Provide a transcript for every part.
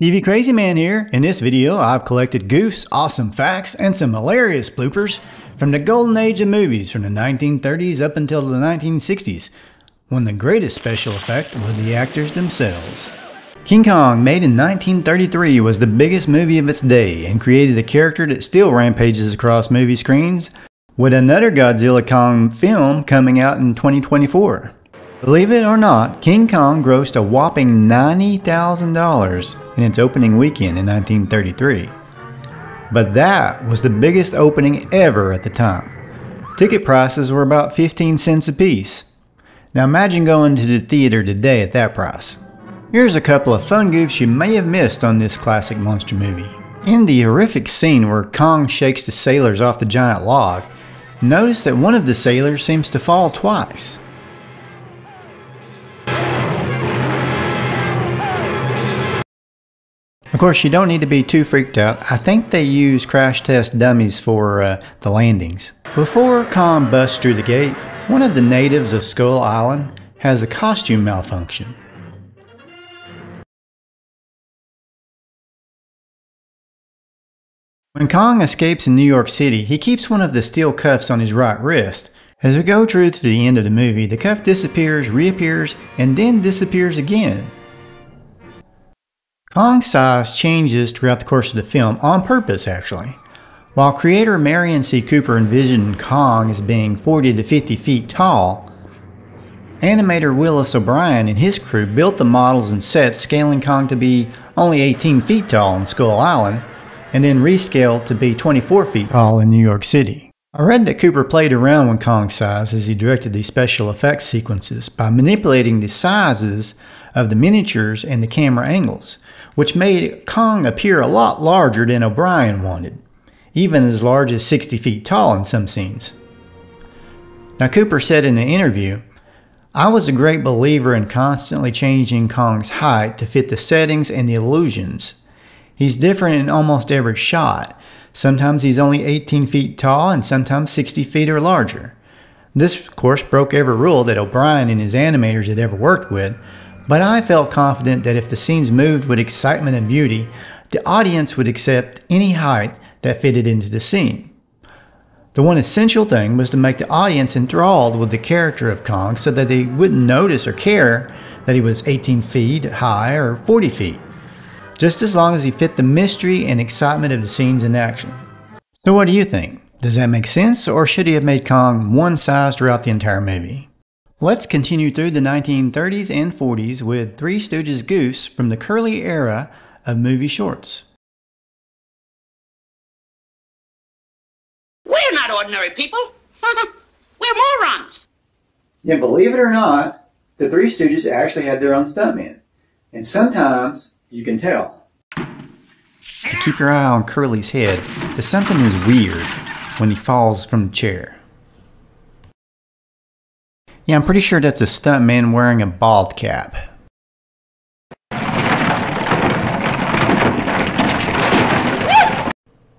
TV Crazy Man here. In this video, I've collected goofs, awesome facts, and some hilarious bloopers from the golden age of movies from the 1930s up until the 1960s, when the greatest special effect was the actors themselves. King Kong, made in 1933, was the biggest movie of its day and created a character that still rampages across movie screens, with another Godzilla Kong film coming out in 2024. Believe it or not, King Kong grossed a whopping $90,000 in its opening weekend in 1933. But that was the biggest opening ever at the time. Ticket prices were about 15 cents a piece. Now imagine going to the theater today at that price. Here's a couple of fun goofs you may have missed on this classic monster movie. In the horrific scene where Kong shakes the sailors off the giant log, notice that one of the sailors seems to fall twice. Of course, you don't need to be too freaked out. I think they use crash test dummies for the landings. Before Kong busts through the gate, one of the natives of Skull Island has a costume malfunction. When Kong escapes in New York City, he keeps one of the steel cuffs on his right wrist. As we go through to the end of the movie, the cuff disappears, reappears, and then disappears again. Kong's size changes throughout the course of the film, on purpose actually. While creator Marion C. Cooper envisioned Kong as being 40 to 50 feet tall, animator Willis O'Brien and his crew built the models and sets scaling Kong to be only 18 feet tall on Skull Island, and then rescaled to be 24 feet tall in New York City. I read that Cooper played around with Kong's size as he directed these special effects sequences by manipulating the sizes of the miniatures and the camera angles, which made Kong appear a lot larger than O'Brien wanted, even as large as 60 feet tall in some scenes. Now Cooper said in an interview, "I was a great believer in constantly changing Kong's height to fit the settings and the illusions. He's different in almost every shot. Sometimes he's only 18 feet tall and sometimes 60 feet or larger." This of course broke every rule that O'Brien and his animators had ever worked with, but I felt confident that if the scenes moved with excitement and beauty, the audience would accept any height that fitted into the scene. The one essential thing was to make the audience enthralled with the character of Kong so that they wouldn't notice or care that he was 18 feet high or 40 feet, just as long as he fit the mystery and excitement of the scenes in action. So what do you think? Does that make sense, or should he have made Kong one size throughout the entire movie? Let's continue through the 1930s and 40s with Three Stooges goofs from the curly era of movie shorts. We're not ordinary people. We're morons. Yeah, believe it or not, the Three Stooges actually had their own stuntmen. And sometimes you can tell. So keep your eye on Curly's head, because something is weird when he falls from the chair. Yeah, I'm pretty sure that's a stuntman wearing a bald cap.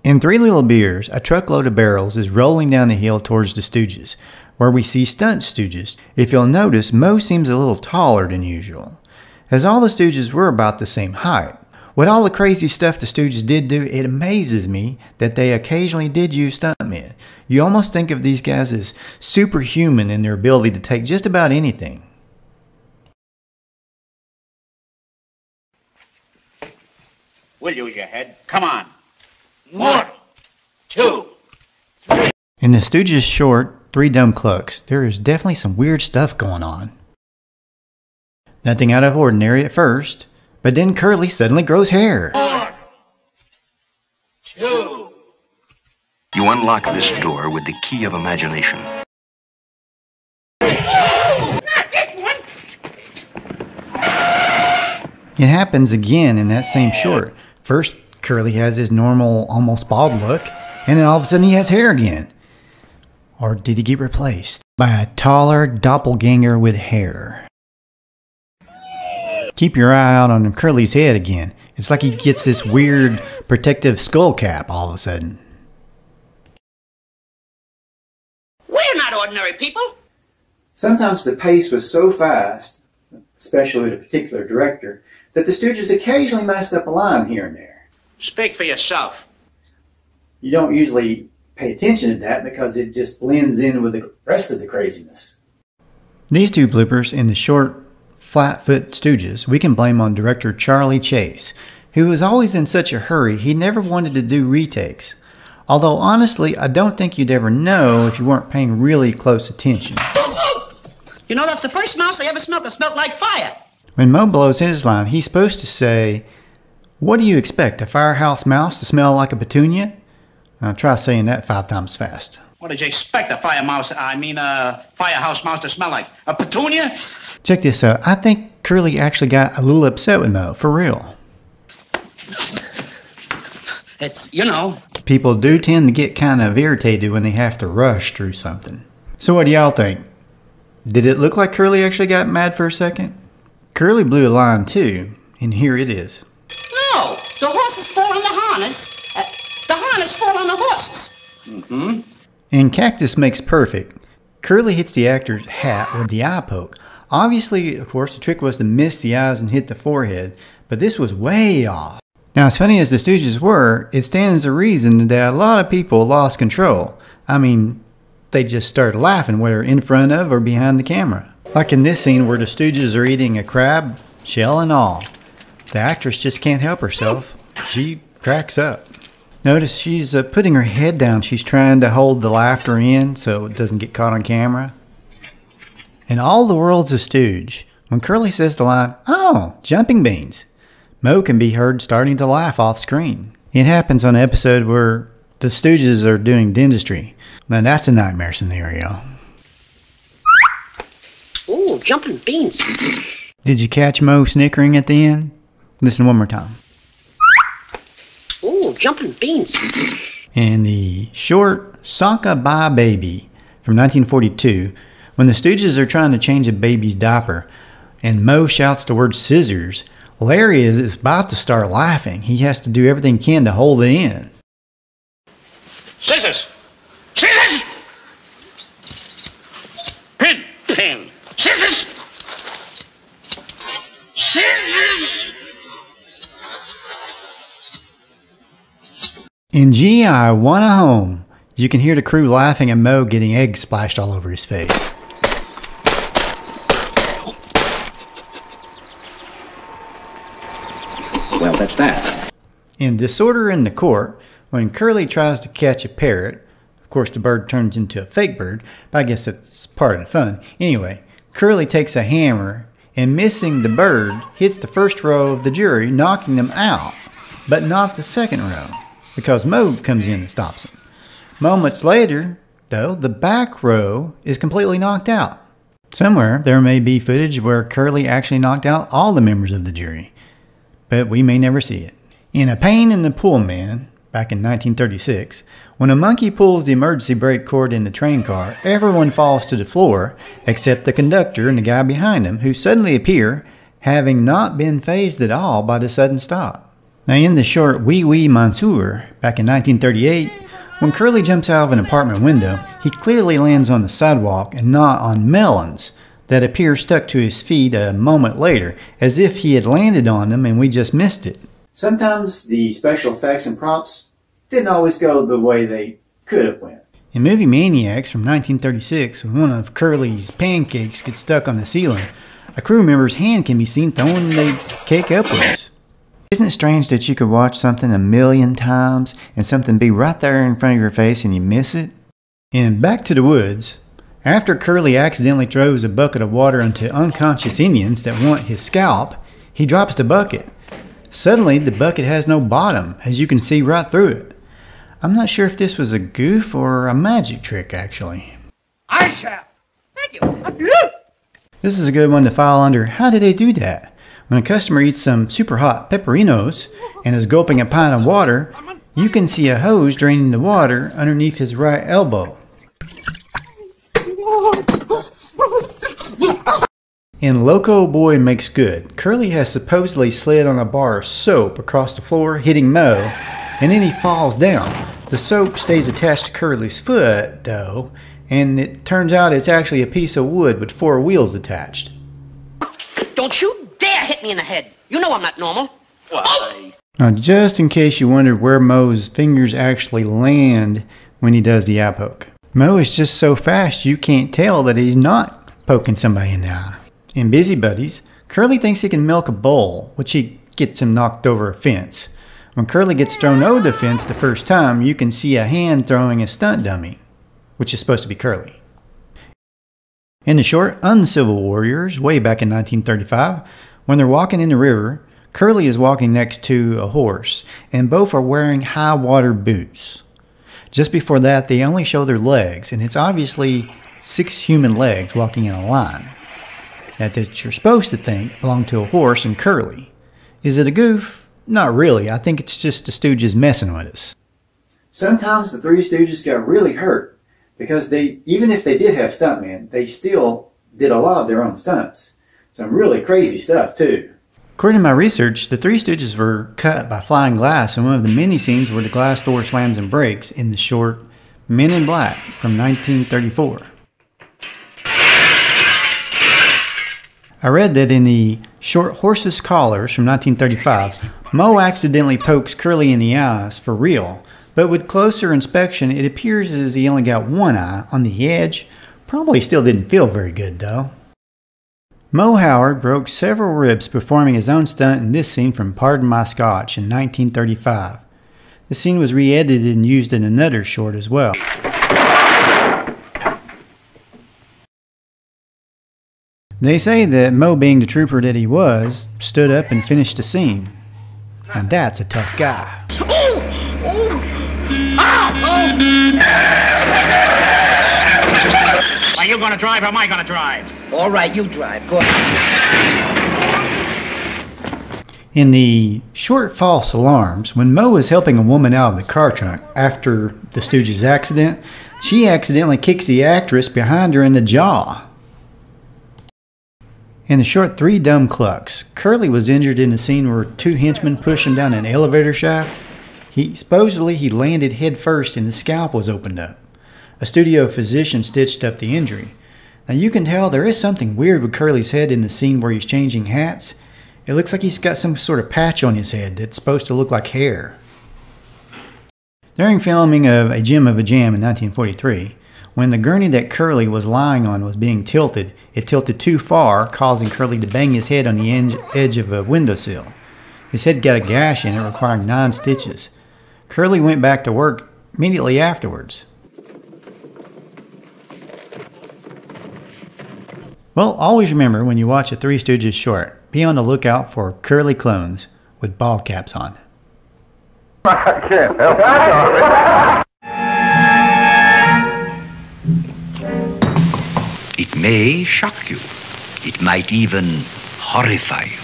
In Three Little Beers, a truckload of barrels is rolling down the hill towards the Stooges, where we see stunt Stooges. If you'll notice, Moe seems a little taller than usual, as all the Stooges were about the same height. With all the crazy stuff the Stooges did do, it amazes me that they occasionally did use stuntmen. You almost think of these guys as superhuman in their ability to take just about anything. We'll use your head. Come on. 1, 2, 3. In the Stooges short, Three Dumb Clucks, there is definitely some weird stuff going on. Nothing out of ordinary at first, but then Curly suddenly grows hair. 1, 2. You unlock this door with the key of imagination. Not this one. It happens again in that same short. First, Curly has his normal, almost bald look, and then all of a sudden he has hair again. Or did he get replaced by a taller doppelganger with hair? Keep your eye out on Curly's head again. It's like he gets this weird protective skull cap all of a sudden. We're not ordinary people. Sometimes the pace was so fast, especially with a particular director, that the Stooges occasionally messed up a line here and there. Speak for yourself. You don't usually pay attention to that because it just blends in with the rest of the craziness. These two bloopers in the short, flat-foot Stooges we can blame on director Charlie Chase, who was always in such a hurry he never wanted to do retakes. Although honestly, I don't think you'd ever know if you weren't paying really close attention. You know, that's the first mouse I ever smelled that smelled like fire. When Mo blows his line, he's supposed to say, "What do you expect, a firehouse mouse to smell like a petunia?" Now try saying that 5 times fast. What did you expect a firehouse mouse to smell like? A petunia? Check this out. I think Curly actually got a little upset with Mo, for real. It's, you know. People do tend to get kind of irritated when they have to rush through something. So what do y'all think? Did it look like Curly actually got mad for a second? Curly blew a line too, and here it is. No, the horses fall on the harness. The harness fall on the horses. Mm-hmm. And Cactus makes perfect. Curly hits the actor's hat with the eye poke. Obviously, of course, the trick was to miss the eyes and hit the forehead, but this was way off. Now, as funny as the Stooges were, it stands to reason that a lot of people lost control. I mean, they just started laughing whether in front of or behind the camera. Like in this scene where the Stooges are eating a crab, shell and all. The actress just can't help herself. She cracks up. Notice she's putting her head down. She's trying to hold the laughter in so it doesn't get caught on camera. And all the world's a stooge. When Curly says the line, "Oh, jumping beans," Mo can be heard starting to laugh off screen. It happens on an episode where the Stooges are doing dentistry. Now that's a nightmare scenario. Ooh, jumping beans. Did you catch Mo snickering at the end? Listen one more time. Ooh, jumping beans. In the short Socka Bye Baby from 1942, when the Stooges are trying to change a baby's diaper and Mo shouts the word scissors, Larry is about to start laughing. He has to do everything he can to hold it in. Scissors! Scissors! Pin! Pin! Scissors! Scissors! In G.I. Want a Home, you can hear the crew laughing at Mo getting eggs splashed all over his face. Well, that's that. In Disorder in the Court, when Curly tries to catch a parrot, of course the bird turns into a fake bird, but I guess that's part of the fun. Anyway, Curly takes a hammer and missing the bird hits the first row of the jury, knocking them out, but not the second row, because Mo comes in and stops him. Moments later, though, the back row is completely knocked out. Somewhere there may be footage where Curly actually knocked out all the members of the jury, but we may never see it. In A Pain in the Pool Man, back in 1936, when a monkey pulls the emergency brake cord in the train car, everyone falls to the floor except the conductor and the guy behind him, who suddenly appear, having not been fazed at all by the sudden stop. Now in the short Wee Wee Monsieur, back in 1938, when Curly jumps out of an apartment window, he clearly lands on the sidewalk and not on melons that appear stuck to his feet a moment later, as if he had landed on them and we just missed it. Sometimes the special effects and props didn't always go the way they could have went. In Movie Maniacs from 1936, when one of Curly's pancakes gets stuck on the ceiling, a crew member's hand can be seen throwing the cake upwards. Isn't it strange that you could watch something a million times and something be right there in front of your face and you miss it? In Back to the Woods, after Curly accidentally throws a bucket of water onto unconscious Indians that want his scalp, he drops the bucket. Suddenly, the bucket has no bottom, as you can see right through it. I'm not sure if this was a goof or a magic trick, actually. I shall. Thank you. This is a good one to file under how did they do that? When a customer eats some super hot pepperinos and is gulping a pint of water, you can see a hose draining the water underneath his right elbow. In Loco Boy Makes Good, Curly has supposedly slid on a bar of soap across the floor, hitting Mo, and then he falls down. The soap stays attached to Curly's foot, though, and it turns out it's actually a piece of wood with 4 wheels attached. Don't Don't you dare hit me in the head. You know I'm not normal. Why? Now, just in case you wondered where Moe's fingers actually land when he does the eye poke. Moe is just so fast you can't tell that he's not poking somebody in the eye. In Busy Buddies, Curly thinks he can milk a bull, which he gets him knocked over a fence. When Curly gets thrown over the fence the first time, you can see a hand throwing a stunt dummy, which is supposed to be Curly. In the short Uncivil Warriors, way back in 1935, when they're walking in the river, Curly is walking next to a horse, and both are wearing high water boots. Just before that, they only show their legs, and it's obviously 6 human legs walking in a line. That you're supposed to think belong to a horse and Curly. Is it a goof? Not really. I think it's just the Stooges messing with us. Sometimes the Three Stooges got really hurt because even if they did have stuntmen, they still did a lot of their own stunts. Some really crazy stuff too. According to my research, the Three Stooges were cut by flying glass in one of the mini scenes where the glass door slams and breaks in the short Men in Black from 1934. I read that in the short Horse's Collars from 1935, Moe accidentally pokes Curly in the eyes for real, but with closer inspection it appears as he only got one eye on the edge. Probably still didn't feel very good though. Moe Howard broke several ribs performing his own stunt in this scene from Pardon My Scotch in 1935. The scene was re-edited and used in another short as well. They say that Moe, being the trooper that he was, stood up and finished the scene. And that's a tough guy. Are you gonna drive or am I gonna drive? All right, you drive. Go ahead. In the short False Alarms, when Moe is helping a woman out of the car trunk after the Stooges' accident, she accidentally kicks the actress behind her in the jaw. In the short Three Dumb Clucks, Curly was injured in the scene where 2 henchmen pushed him down an elevator shaft. Supposedly he landed head first and his scalp was opened up. A studio physician stitched up the injury. Now you can tell there is something weird with Curly's head in the scene where he's changing hats. It looks like he's got some sort of patch on his head that's supposed to look like hair. During filming of A Gem of a Jam in 1943, when the gurney that Curly was lying on was being tilted, it tilted too far, causing Curly to bang his head on the edge of a windowsill. His head got a gash in it, requiring 9 stitches. Curly went back to work immediately afterwards. Well, always remember when you watch a Three Stooges short, be on the lookout for curly clones with ball caps on. I can't help it. It may shock you. It might even horrify you.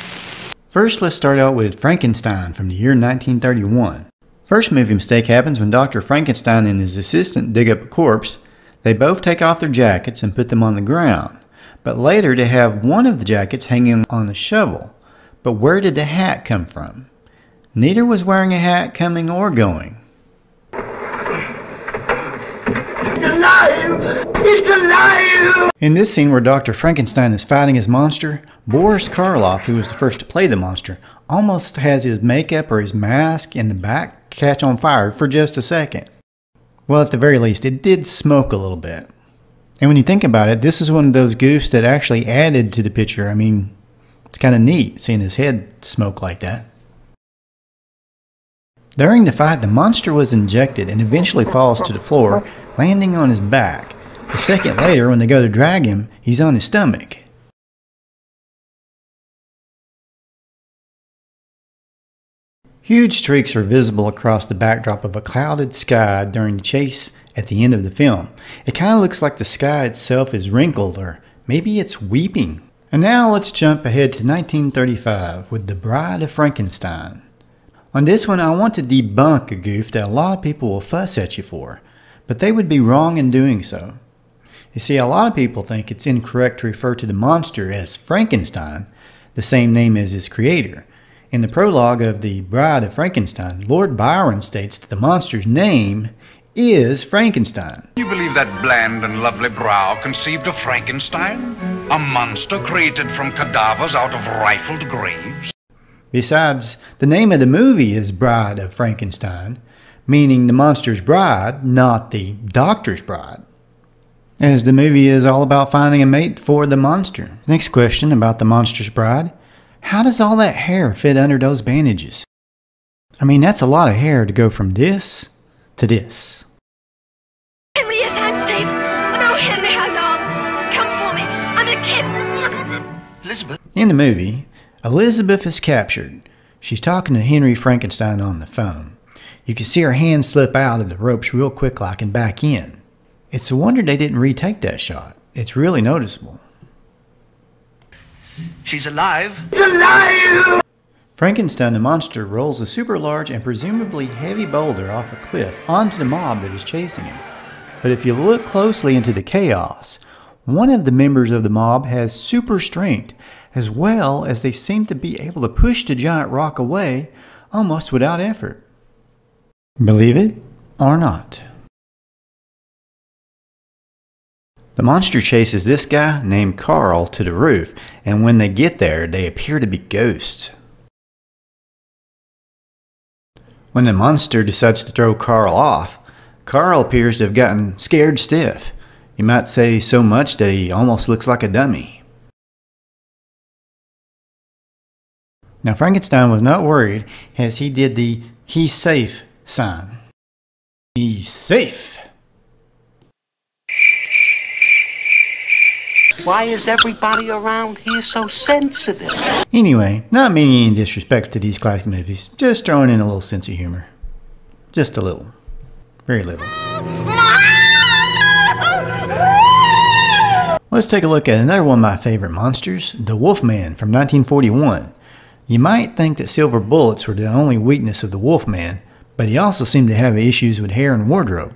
First, let's start out with Frankenstein from the year 1931. First movie mistake happens when Dr. Frankenstein and his assistant dig up a corpse. They both take off their jackets and put them on the ground. But later they have one of the jackets hanging on a shovel. But where did the hat come from? Neither was wearing a hat coming or going. It's alive! It's alive! In this scene where Dr. Frankenstein is fighting his monster, Boris Karloff, who was the first to play the monster, almost has his makeup or his mask in the back catch on fire for just a second. Well, at the very least, it did smoke a little bit. And when you think about it, this is one of those goofs that actually added to the picture. I mean, it's kind of neat seeing his head smoke like that. During the fight, the monster was injected and eventually falls to the floor, landing on his back. A second later, when they go to drag him, he's on his stomach. Huge streaks are visible across the backdrop of a clouded sky during the chase at the end of the film. It kind of looks like the sky itself is wrinkled, or maybe it's weeping. And now let's jump ahead to 1935 with The Bride of Frankenstein. On this one, I want to debunk a goof that a lot of people will fuss at you for, but they would be wrong in doing so. You see, a lot of people think it's incorrect to refer to the monster as Frankenstein, the same name as his creator. In the prologue of The Bride of Frankenstein, Lord Byron states that the monster's name is Frankenstein. You believe that bland and lovely brow conceived of Frankenstein? A monster created from cadavers out of rifled graves? Besides, the name of the movie is Bride of Frankenstein, meaning the monster's bride, not the doctor's bride, as the movie is all about finding a mate for the monster. Next question about the monster's bride. How does all that hair fit under those bandages? I mean, that's a lot of hair to go from this to this. Henry, yes, I'm safe. But oh, Henry, how long? Come for me. I'm a kid. Elizabeth? In the movie, Elizabeth is captured. She's talking to Henry Frankenstein on the phone. You can see her hand slip out of the ropes real quick like and back in. It's a wonder they didn't retake that shot. It's really noticeable. She's alive. He's alive! Frankenstein the monster rolls a super large and presumably heavy boulder off a cliff onto the mob that is chasing him. But if you look closely into the chaos, one of the members of the mob has super strength, as well as they seem to be able to push the giant rock away almost without effort. Believe it or not. The monster chases this guy named Carl to the roof, and when they get there, they appear to be ghosts. When the monster decides to throw Carl off, Carl appears to have gotten scared stiff. You might say so much that he almost looks like a dummy. Now Frankenstein was not worried as he did the "he's safe" sign. He's safe. Why is everybody around here so sensitive? Anyway, not meaning any disrespect to these classic movies, just throwing in a little sense of humor. Just a little. Very little. Let's take a look at another one of my favorite monsters, the Wolfman from 1941. You might think that silver bullets were the only weakness of the Wolfman, but he also seemed to have issues with hair and wardrobe.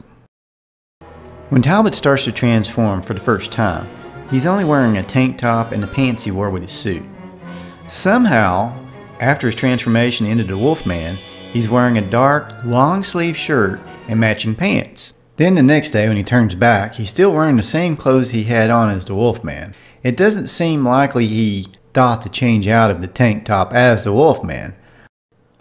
When Talbot starts to transform for the first time, he's only wearing a tank top and the pants he wore with his suit. Somehow, after his transformation into the Wolfman, he's wearing a dark, long-sleeve shirt and matching pants. Then the next day when he turns back, he's still wearing the same clothes he had on as the Wolfman. It doesn't seem likely he thought to change out of the tank top as the Wolfman.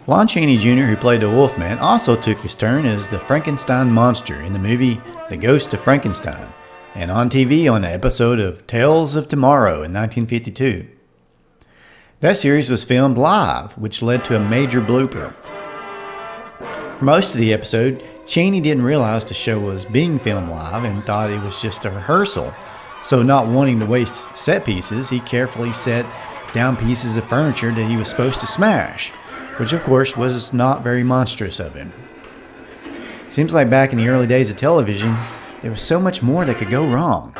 Lon Chaney Jr., who played the Wolfman, also took his turn as the Frankenstein monster in the movie The Ghost of Frankenstein, and on TV on an episode of Tales of Tomorrow in 1952. That series was filmed live, which led to a major blooper. For most of the episode, Chaney didn't realize the show was being filmed live and thought it was just a rehearsal. So not wanting to waste set pieces, he carefully set down pieces of furniture that he was supposed to smash, which of course was not very monstrous of him. Seems like back in the early days of television, there was so much more that could go wrong.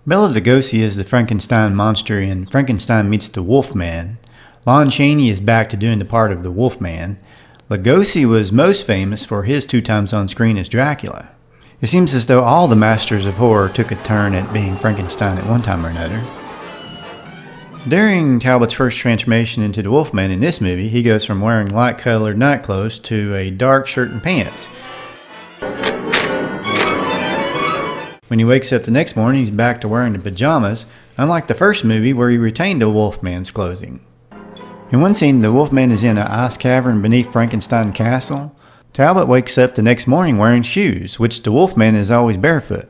Bela Lugosi is the Frankenstein monster in Frankenstein Meets the Wolfman. Lon Chaney is back to doing the part of the Wolfman. Lugosi was most famous for his 2 times on screen as Dracula. It seems as though all the masters of horror took a turn at being Frankenstein at one time or another. During Talbot's first transformation into the Wolfman in this movie, he goes from wearing light-colored nightclothes to a dark shirt and pants. When he wakes up the next morning, he's back to wearing the pajamas, unlike the first movie where he retained the Wolfman's clothing. In one scene, the Wolfman is in an ice cavern beneath Frankenstein Castle. Talbot wakes up the next morning wearing shoes, which the Wolfman is always barefoot.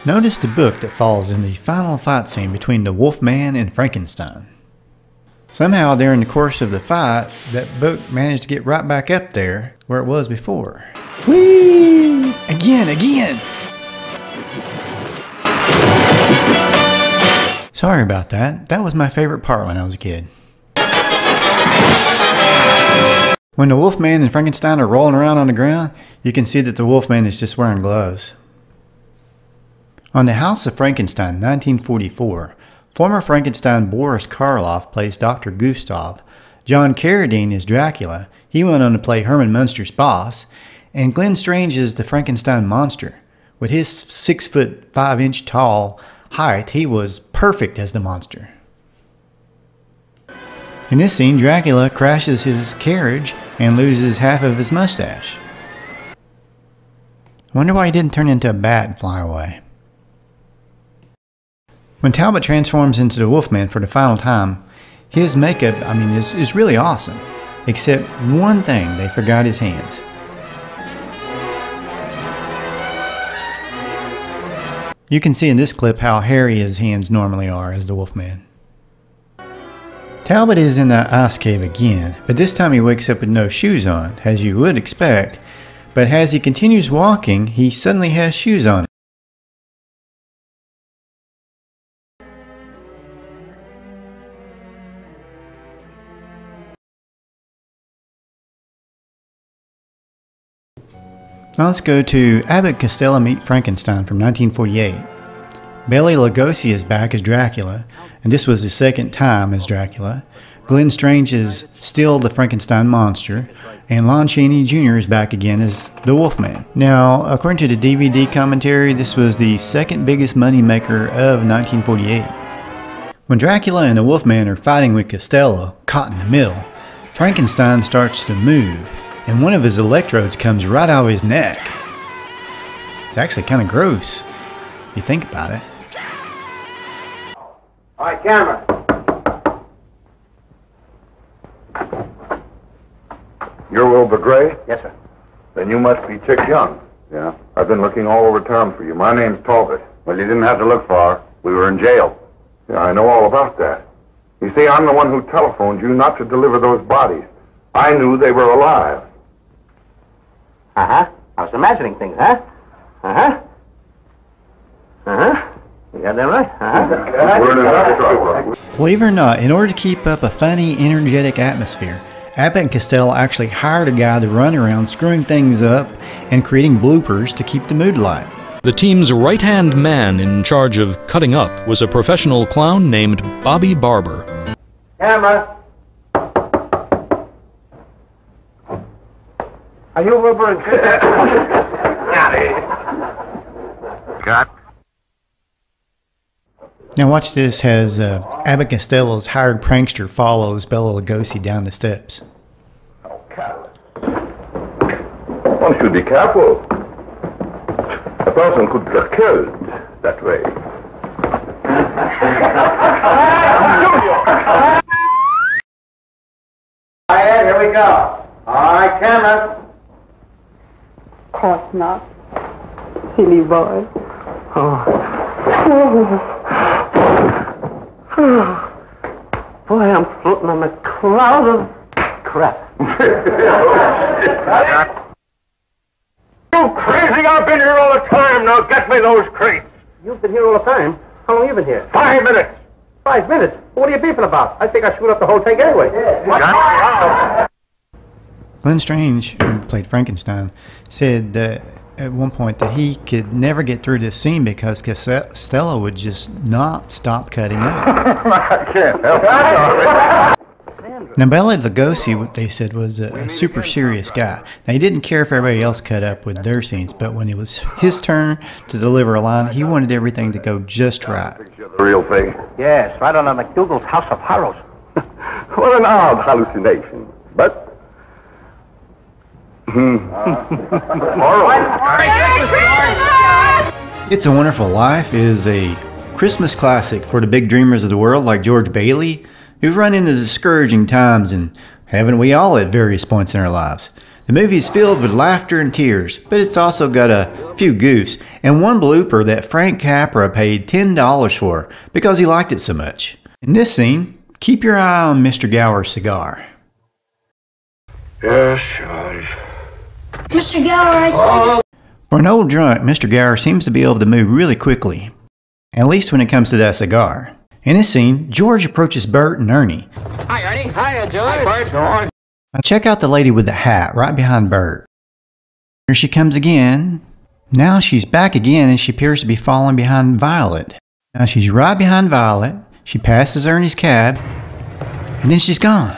Notice the book that falls in the final fight scene between the Wolfman and Frankenstein. Somehow during the course of the fight, that book managed to get right back up there where it was before. Whee! Again! Sorry about that. That was my favorite part when I was a kid. When the Wolfman and Frankenstein are rolling around on the ground, you can see that the Wolfman is just wearing gloves. On The House of Frankenstein, 1944, former Frankenstein Boris Karloff plays Dr. Gustav, John Carradine is Dracula, he went on to play Herman Munster's boss, and Glenn Strange is the Frankenstein monster. With his 6'5" tall height, he was perfect as the monster. In this scene, Dracula crashes his carriage and loses half of his mustache. I wonder why he didn't turn into a bat and fly away. When Talbot transforms into the Wolfman for the final time, his makeup, is really awesome. Except one thing, they forgot his hands. You can see in this clip how hairy his hands normally are as the Wolfman. Talbot is in the ice cave again, but this time he wakes up with no shoes on, as you would expect, but as he continues walking, he suddenly has shoes on. Now let's go to Abbott and Costello Meet Frankenstein from 1948. Bela Lugosi is back as Dracula, and this was his second time as Dracula. Glenn Strange is still the Frankenstein monster, and Lon Chaney Jr. is back again as the Wolfman. Now, according to the DVD commentary, this was the second biggest moneymaker of 1948. When Dracula and the Wolfman are fighting with Costello, caught in the middle, Frankenstein starts to move, and one of his electrodes comes right out of his neck. It's actually kind of gross, if you think about it. All right, camera. You're Wilbur Gray? Yes, sir. Then you must be Chick Young. Yeah? I've been looking all over town for you. My name's Talbot. Well, you didn't have to look far. We were in jail. Yeah, I know all about that. You see, I'm the one who telephoned you not to deliver those bodies. I knew they were alive. Uh-huh. I was imagining things, huh? Uh-huh. Uh-huh. You got that right? Uh-huh. We're in enough trouble. Believe it or not, in order to keep up a funny, energetic atmosphere, Abbott and Costello actually hired a guy to run around screwing things up and creating bloopers to keep the mood light. The team's right-hand man in charge of cutting up was a professional clown named Bobby Barber. Camera. Are you Wilbur and Cut. Now watch this as Abbott Costello's hired prankster follows Bela Lugosi down the steps. One should be careful. A person could get killed that way. All right, here we go. All right, camera. Of course not. Silly boy. Boy, I'm floating on a cloud of crap. You crazy! I've been here all the time. Now get me those crates. You've been here all the time. How long have you been here? 5 minutes. 5 minutes? What are you beefing about? I think I screwed up the whole thing anyway. Glenn Strange, who played Frankenstein, said at one point that he could never get through this scene because Costello would just not stop cutting up. I can't help it. Now, Bela Lugosi, what they said, was a super serious guy. Now, he didn't care if everybody else cut up with their scenes, but when it was his turn to deliver a line, he wanted everything to go just right. The real thing. Yes, right on McDougal's House of Horrors. What an odd hallucination. But... It's a Wonderful Life is a Christmas classic for the big dreamers of the world like George Bailey, who've run into discouraging times, and haven't we all at various points in our lives. The movie is filled with laughter and tears, but it's also got a few goofs and one blooper that Frank Capra paid $10 for because he liked it so much. In this scene, keep your eye on Mr. Gower's cigar. Yes, George. Mr. Gower, For an old drunk, Mr. Gower seems to be able to move really quickly, at least when it comes to that cigar. In this scene, George approaches Bert and Ernie. Hi, Ernie. Hiya, George. Hi, Bert. Now check out the lady with the hat right behind Bert. Here she comes again. Now she's back again and she appears to be falling behind Violet. Now she's right behind Violet. She passes Ernie's cab, and then she's gone.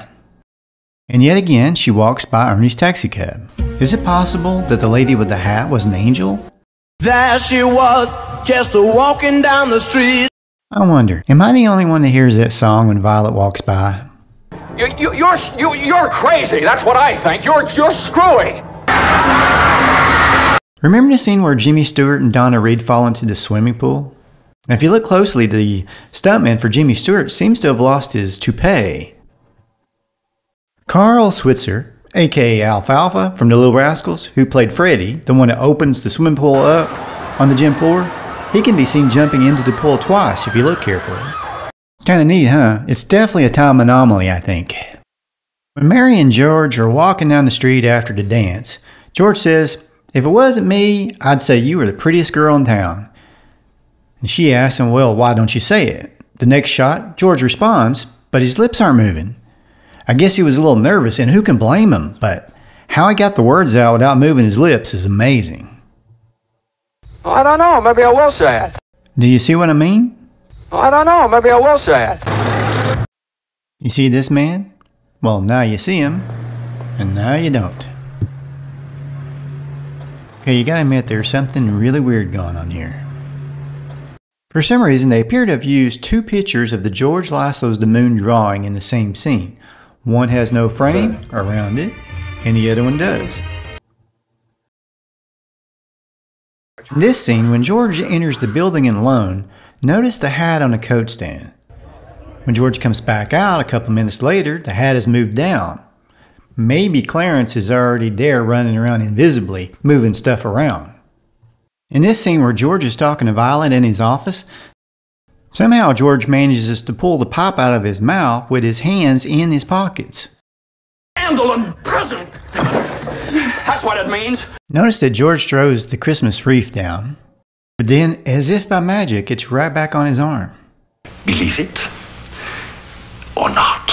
And yet again, she walks by Ernie's taxi cab. Is it possible that the lady with the hat was an angel? There she was, just walking down the street. I wonder, am I the only one that hears that song when Violet walks by? You're crazy. That's what I think. You're screwy. Remember the scene where Jimmy Stewart and Donna Reed fall into the swimming pool? And if you look closely, the stuntman for Jimmy Stewart seems to have lost his toupee. Carl Switzer, aka Alfalfa from the Little Rascals, who played Freddy, the one that opens the swimming pool up on the gym floor, he can be seen jumping into the pool twice if you look carefully. Kinda neat, huh? It's definitely a time anomaly, I think. When Mary and George are walking down the street after the dance, George says, "If it wasn't me, I'd say you were the prettiest girl in town." And she asks him, "Well, why don't you say it?" The next shot, George responds, but his lips aren't moving. I guess he was a little nervous, and who can blame him? But how he got the words out without moving his lips is amazing. I don't know. Maybe I will say it. Do you see what I mean? I don't know. Maybe I will say it. You see this man? Well, now you see him, and now you don't. Okay, you gotta admit there's something really weird going on here. For some reason, they appear to have used two pictures of the George Laszlo's The Moon drawing in the same scene. One has no frame around it, and the other one does. In this scene, when George enters the building alone, notice the hat on the coat stand. When George comes back out a couple minutes later, the hat is moved down. Maybe Clarence is already there running around invisibly, moving stuff around. In this scene where George is talking to Violet in his office, somehow George manages to pull the pipe out of his mouth with his hands in his pockets. Scandal and present. That's what it means. Notice that George throws the Christmas wreath down, but then, as if by magic, it's right back on his arm. Believe it or not.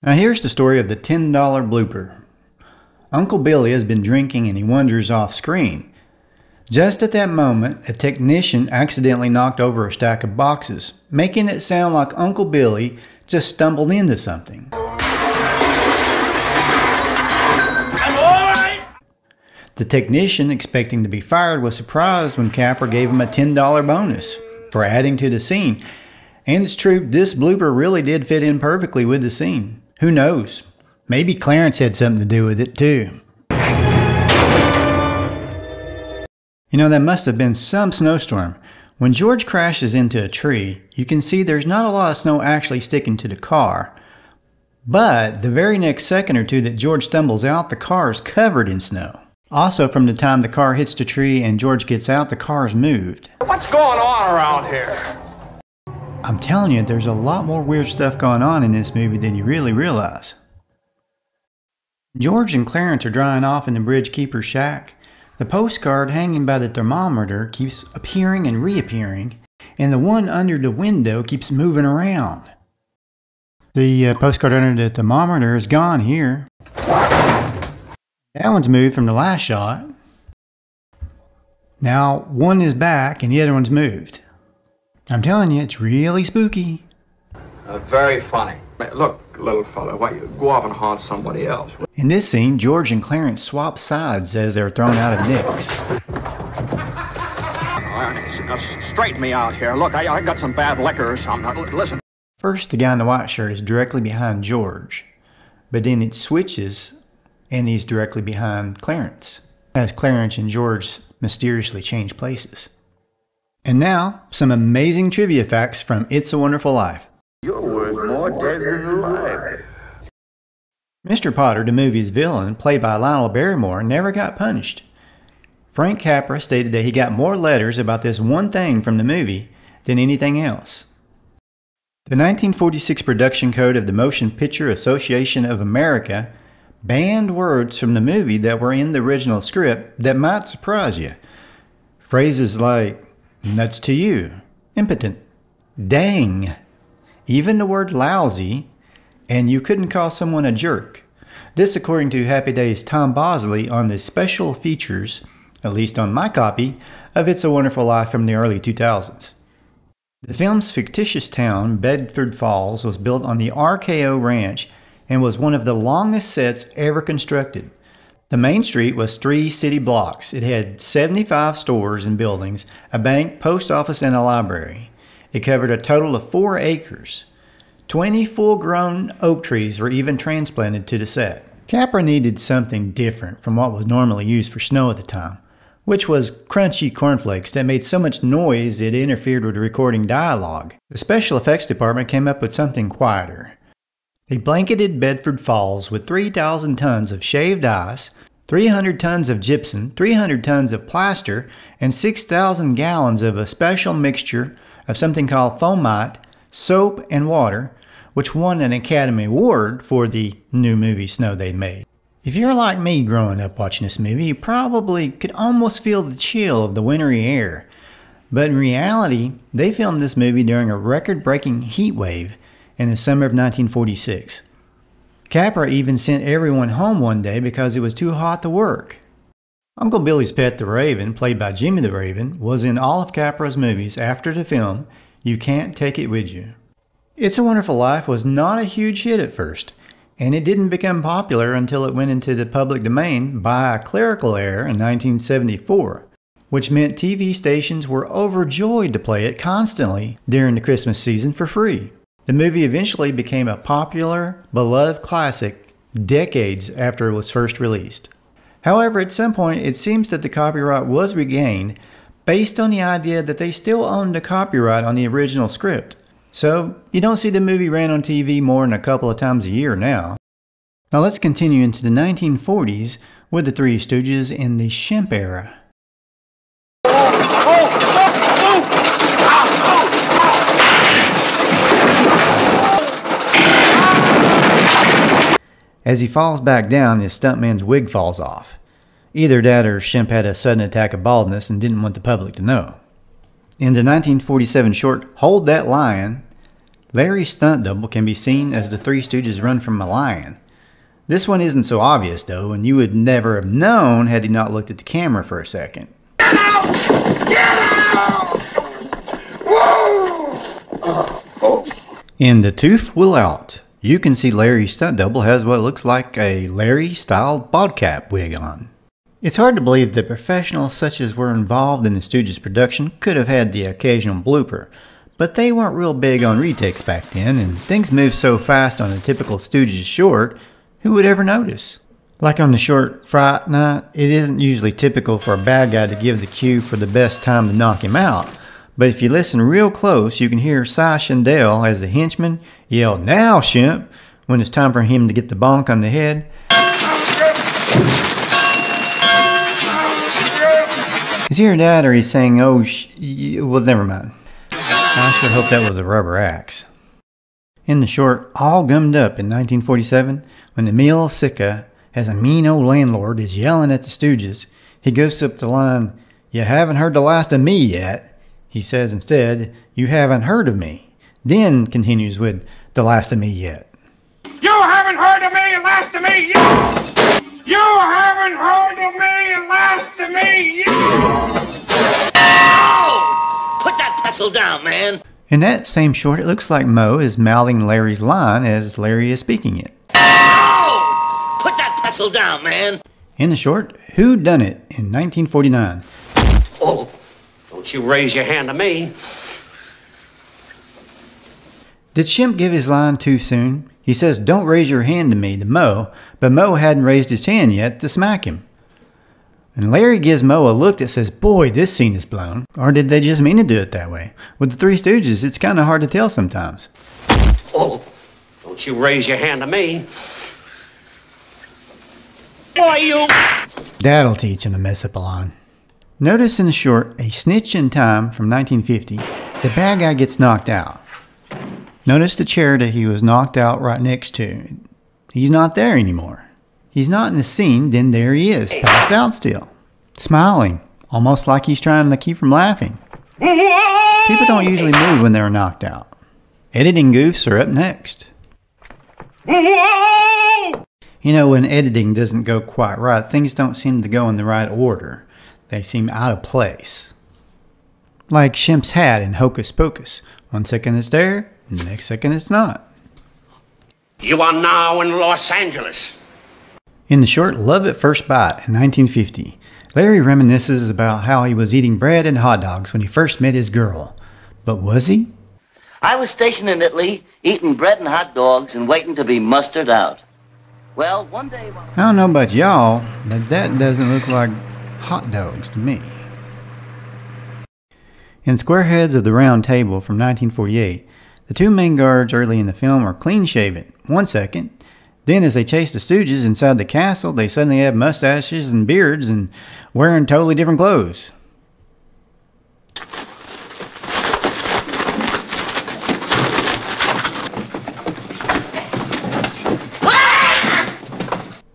Now here's the story of the $10 blooper. Uncle Billy has been drinking and he wanders off screen. Just at that moment, a technician accidentally knocked over a stack of boxes, making it sound like Uncle Billy just stumbled into something. The technician, expecting to be fired, was surprised when Capper gave him a $10 bonus for adding to the scene. And it's true, this blooper really did fit in perfectly with the scene. Who knows? Maybe Clarence had something to do with it too. You know, that must have been some snowstorm. When George crashes into a tree, you can see there's not a lot of snow actually sticking to the car. But the very next second or two that George stumbles out, the car is covered in snow. Also, from the time the car hits the tree and George gets out, the car is moved. What's going on around here? I'm telling you, there's a lot more weird stuff going on in this movie than you really realize. George and Clarence are drying off in the bridge keeper's shack. The postcard hanging by the thermometer keeps appearing and reappearing, and the one under the window keeps moving around. The postcard under the thermometer is gone here. That one's moved from the last shot. Now one is back and the other one's moved. I'm telling you, it's really spooky. Very funny. Look, little fella, why you go off and haunt somebody else? In this scene, George and Clarence swap sides as they're thrown out of Nick's. Now, straighten me out here. Look, I got some bad liquor or something. Listen. First, the guy in the white shirt is directly behind George, but then it switches and he's directly behind Clarence, as Clarence and George mysteriously change places. And now, some amazing trivia facts from It's a Wonderful Life. You're worth more dead than alive. Mr. Potter, the movie's villain, played by Lionel Barrymore, never got punished. Frank Capra stated that he got more letters about this one thing from the movie than anything else. The 1946 production code of the Motion Picture Association of America banned words from the movie that were in the original script that might surprise you. Phrases like, nuts to you, impotent, dang, even the word lousy, and you couldn't call someone a jerk. This according to Happy Days' Tom Bosley on the special features, at least on my copy, of It's a Wonderful Life from the early 2000s. The film's fictitious town, Bedford Falls, was built on the RKO Ranch and was one of the longest sets ever constructed. The main street was 3 city blocks. It had 75 stores and buildings, a bank, post office, and a library. It covered a total of 4 acres. 20 full-grown oak trees were even transplanted to the set. Capra needed something different from what was normally used for snow at the time, which was crunchy cornflakes that made so much noise it interfered with recording dialogue. The special effects department came up with something quieter. They blanketed Bedford Falls with 3,000 tons of shaved ice, 300 tons of gypsum, 300 tons of plaster, and 6,000 gallons of a special mixture of something called foamite, soap, and water, which won an Academy Award for the new movie Snow they made. If you're like me growing up watching this movie, you probably could almost feel the chill of the wintry air. But in reality, they filmed this movie during a record-breaking heat wave in the summer of 1946. Capra even sent everyone home one day because it was too hot to work. Uncle Billy's Pet the Raven, played by Jimmy the Raven, was in all of Capra's movies after the film You Can't Take It With You. It's a Wonderful Life was not a huge hit at first, and it didn't become popular until it went into the public domain by a clerical error in 1974, which meant TV stations were overjoyed to play it constantly during the Christmas season for free. The movie eventually became a popular, beloved classic decades after it was first released. However, at some point it seems that the copyright was regained based on the idea that they still owned the copyright on the original script. So, you don't see the movie ran on TV more than a couple of times a year now. Now let's continue into the 1940s with the Three Stooges in the Shemp era. As he falls back down, his stuntman's wig falls off. Either that or Shemp had a sudden attack of baldness and didn't want the public to know. In the 1947 short Hold That Lion, Larry's stunt double can be seen as the Three Stooges run from a lion. This one isn't so obvious though, and you would never have known had he not looked at the camera for a second. Get out! Get out! Whoa! In The Tooth Will Out, you can see Larry's stunt double has what looks like a Larry-style bald cap wig on. It's hard to believe that professionals such as were involved in the Stooges production could have had the occasional blooper, but they weren't real big on retakes back then, and things moved so fast on a typical Stooges short, who would ever notice? Like on the short Fright Night, it isn't usually typical for a bad guy to give the cue for the best time to knock him out, but if you listen real close, you can hear Cy Shandell as the henchman yell, "Now, Shemp," when it's time for him to get the bonk on the head. Is he or that, or he's saying, "Oh, well, never mind." I sure hope that was a rubber axe. In the short All Gummed Up in 1947, when Emil Sicca, as a mean old landlord, is yelling at the Stooges, he goes up the line, "You haven't heard the last of me yet." He says instead, "You haven't heard of me." Then continues with, "The last of me yet." You haven't heard of me and last of me yet! You haven't heard of me and last of me yet! Ow! Put that pencil down, man! In that same short, it looks like Moe is mouthing Larry's line as Larry is speaking it. Ow! Put that pencil down, man! In the short, Who Done It in 1949. Oh, don't you raise your hand to me. Did Shemp give his line too soon? He says, "Don't raise your hand to me," to Moe, but Moe hadn't raised his hand yet to smack him. And Larry gives Moe a look that says, "Boy, this scene is blown." Or did they just mean to do it that way? With the Three Stooges, it's kind of hard to tell sometimes. Oh, don't you raise your hand to me. Boy, you... That'll teach him to mess up a line. Notice in the short, A Snitch in Time from 1950, the bad guy gets knocked out. Notice the chair that he was knocked out right next to. He's not there anymore. He's not in the scene, then there he is, passed out still. Smiling, almost like he's trying to keep from laughing. People don't usually move when they're knocked out. Editing goofs are up next. You know, when editing doesn't go quite right, things don't seem to go in the right order. They seem out of place. Like Shemp's hat in Hocus Pocus. 1 second it's there, the next second it's not. You are now in Los Angeles. In the short Love at First Bite in 1950, Larry reminisces about how he was eating bread and hot dogs when he first met his girl. But was he? I was stationed in Italy, eating bread and hot dogs and waiting to be mustered out. Well, one day... I don't know about y'all, but that doesn't look like hot dogs to me. In Squareheads of the Round Table from 1948, the two main guards early in the film are clean-shaven, 1 second. Then as they chase the Stooges inside the castle, they suddenly have mustaches and beards and wearing totally different clothes.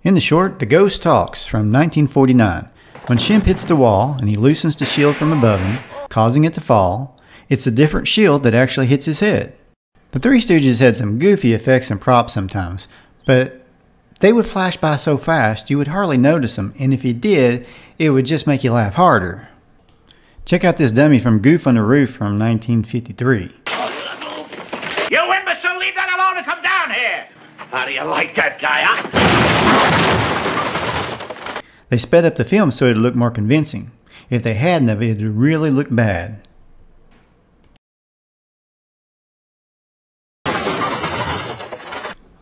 In the short, The Ghost Talks from 1949, when Shemp hits the wall and he loosens the shield from above him, causing it to fall, it's a different shield that actually hits his head. The Three Stooges had some goofy effects and props sometimes, but they would flash by so fast you would hardly notice them, and if you did, it would just make you laugh harder. Check out this dummy from Goof on the Roof from 1953. You imbecile, leave that alone and come down here! How do you like that guy, huh? They sped up the film so it would look more convincing. If they hadn't, it would really look bad.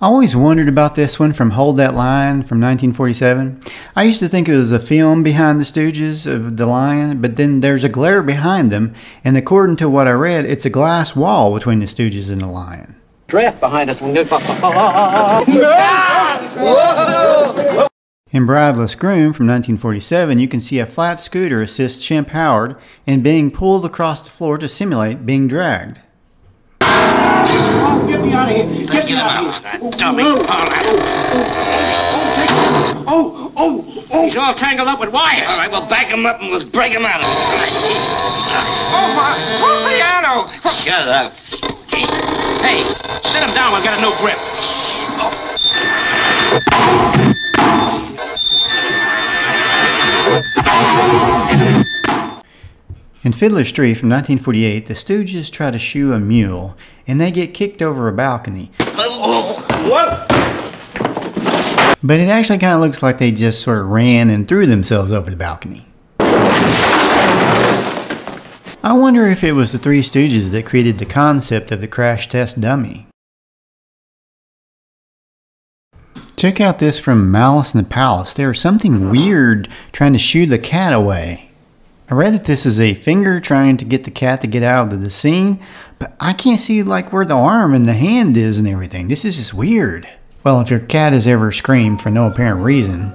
I always wondered about this one from Hold That Line from 1947. I used to think it was a film behind the Stooges of the lion, but then there's a glare behind them, and according to what I read, it's a glass wall between the Stooges and the lion. Draft behind us. In Brideless Groom from 1947, you can see a flat scooter assist Shemp Howard in being pulled across the floor to simulate being dragged. Oh, get me out of here! Get me out of here! Dummy! Oh! He's all tangled up with wires. All right, we'll back him up and we'll break him out of it. Oh, my piano! Shut up. Hey, sit him down. We'll get a new grip. In Fiddler's Tree from 1948, the Stooges try to shoe a mule, and they get kicked over a balcony. What? But it actually kind of looks like they just sort of ran and threw themselves over the balcony. I wonder if it was the Three Stooges that created the concept of the crash test dummy. Check out this from Malice in the Palace. There is something weird trying to shoo the cat away. I read that this is a finger trying to get the cat to get out of the scene, but I can't see like where the arm and the hand is and everything. This is just weird. Well, if your cat has ever screamed for no apparent reason,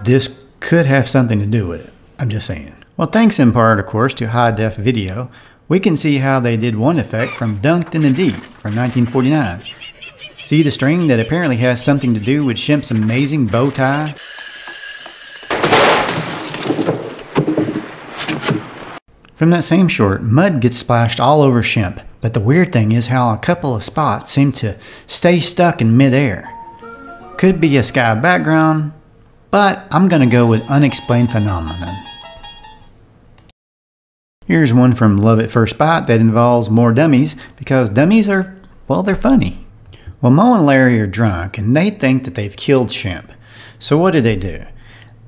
this could have something to do with it. I'm just saying. Well, thanks in part, of course, to high-def video, we can see how they did one effect from Dunked in the Deep from 1949. See the string that apparently has something to do with Shemp's amazing bow tie? From that same short, mud gets splashed all over Shemp, but the weird thing is how a couple of spots seem to stay stuck in midair. Could be a sky background, but I'm gonna go with unexplained phenomenon. Here's one from Love at First Bite that involves more dummies, because dummies are, well, they're funny. Well, Moe and Larry are drunk, and they think that they've killed Shemp. So what do?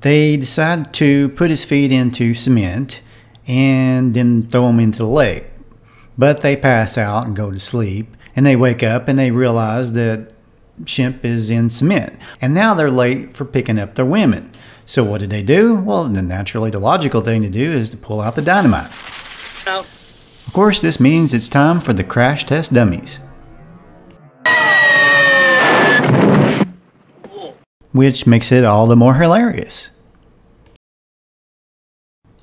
They decide to put his feet into cement, and then throw him into the lake. But they pass out and go to sleep, and they wake up and they realize that Shemp is in cement. And now they're late for picking up their women. So what do? Well, naturally the logical thing to do is to pull out the dynamite. Of course, this means it's time for the crash test dummies. Which makes it all the more hilarious.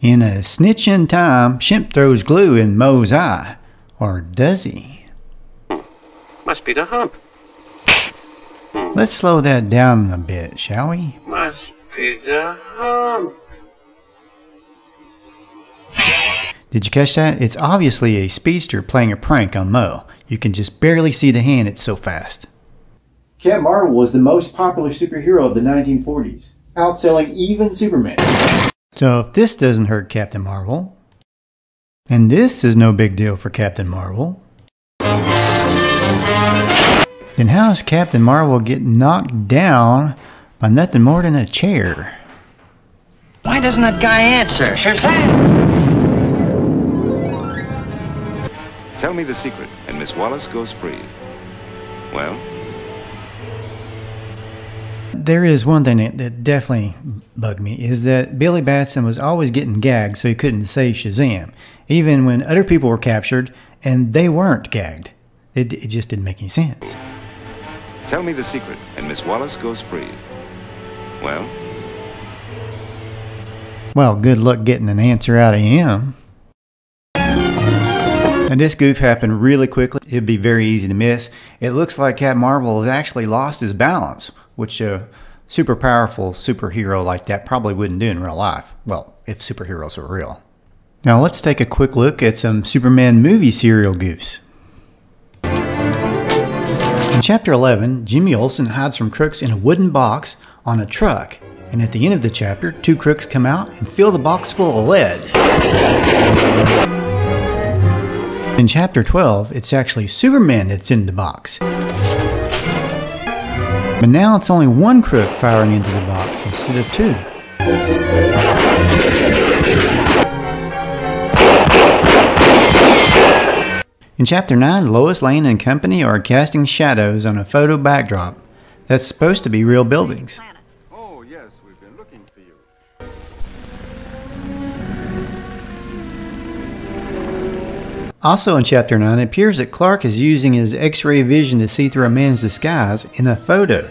In a snitch in time, Shemp throws glue in Moe's eye. Or does he? Must be the hump. Let's slow that down a bit, shall we? Must be the hump. Did you catch that? It's obviously a speedster playing a prank on Moe. You can just barely see the hand, it's so fast. Captain Marvel was the most popular superhero of the 1940s, outselling even Superman. So if this doesn't hurt Captain Marvel, and this is no big deal for Captain Marvel, then how does Captain Marvel get knocked down by nothing more than a chair. Why doesn't that guy answer? Tell me the secret, and Miss Wallace goes free. Well? There is one thing that definitely bugged me, is that Billy Batson was always getting gagged so he couldn't say Shazam, even when other people were captured and they weren't gagged. It just didn't make any sense. Tell me the secret, and Miss Wallace goes free. Well? Well, good luck getting an answer out of him. And this goof happened really quickly. It'd be very easy to miss. It looks like Captain Marvel has actually lost his balance, which a super powerful superhero like that probably wouldn't do in real life. Well, if superheroes were real. Now let's take a quick look at some Superman movie serial goofs. In Chapter 11, Jimmy Olsen hides from crooks in a wooden box on a truck. And at the end of the chapter, 2 crooks come out and fill the box full of lead. In Chapter 12, it's actually Superman that's in the box. But now it's only 1 crook firing into the box instead of 2. In Chapter 9, Lois Lane and company are casting shadows on a photo backdrop that's supposed to be real buildings. Oh, yes, we've been looking for you. Also in Chapter 9, it appears that Clark is using his X-ray vision to see through a man's disguise in a photo.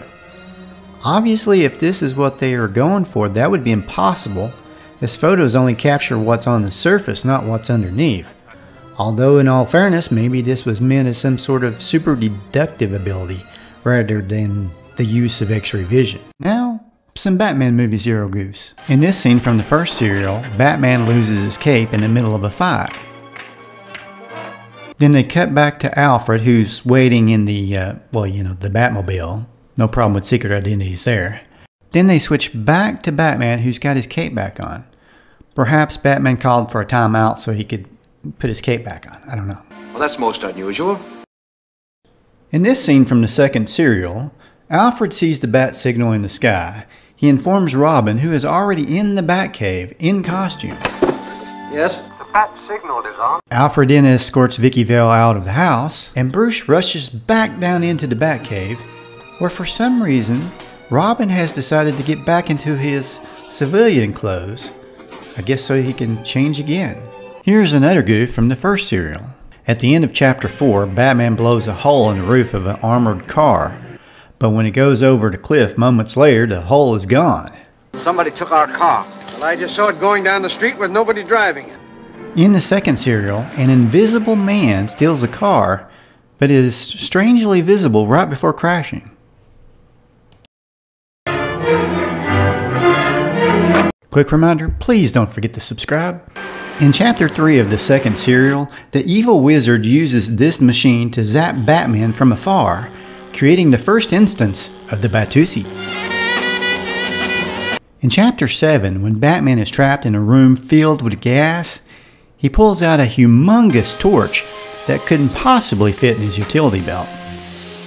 Obviously, if this is what they are going for, that would be impossible, as photos only capture what's on the surface, not what's underneath. Although, in all fairness, maybe this was meant as some sort of super deductive ability, rather than the use of X-ray vision. Now, some Batman movie serial goofs. In this scene from the first serial, Batman loses his cape in the middle of a fight. Then they cut back to Alfred, who's waiting in the, the Batmobile. No problem with secret identities there. Then they switch back to Batman, who's got his cape back on. Perhaps Batman called for a timeout so he could put his cape back on. I don't know. Well, that's most unusual. In this scene from the second serial, Alfred sees the bat signal in the sky. He informs Robin, who is already in the Batcave in costume. Yes? The bat signal is on. Alfred then escorts Vicky Vale out of the house, and Bruce rushes back down into the Batcave, where for some reason, Robin has decided to get back into his civilian clothes. I guess so he can change again. Here's another goof from the first serial. At the end of Chapter 4, Batman blows a hole in the roof of an armored car. But when it goes over the cliff moments later, the hole is gone. Somebody took our car. Well, I just saw it going down the street with nobody driving it. In the second serial, an invisible man steals a car, but is strangely visible right before crashing. Quick reminder, please don't forget to subscribe. In Chapter 3 of the second serial, the evil wizard uses this machine to zap Batman from afar, creating the first instance of the Batusi. In Chapter 7, when Batman is trapped in a room filled with gas, he pulls out a humongous torch that couldn't possibly fit in his utility belt.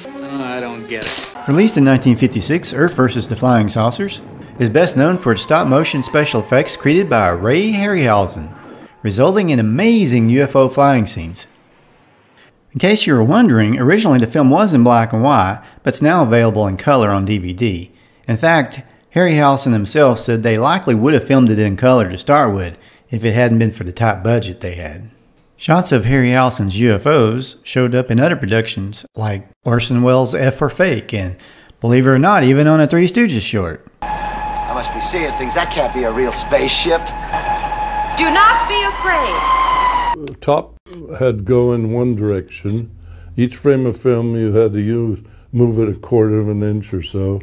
I don't get it. Released in 1956, Earth vs. the Flying Saucers is best known for its stop-motion special effects created by Ray Harryhausen, resulting in amazing UFO flying scenes. In case you were wondering, originally the film was in black and white, but it's now available in color on DVD. In fact, Harryhausen himself said they likely would have filmed it in color to start with if it hadn't been for the tight budget they had. Shots of Harryhausen's UFOs showed up in other productions like Orson Welles' F for Fake and, believe it or not, even on a Three Stooges short. I must be seeing things. That can't be a real spaceship. Do not be afraid. The top had go in one direction. Each frame of film you had to move it 1/4 of an inch or so.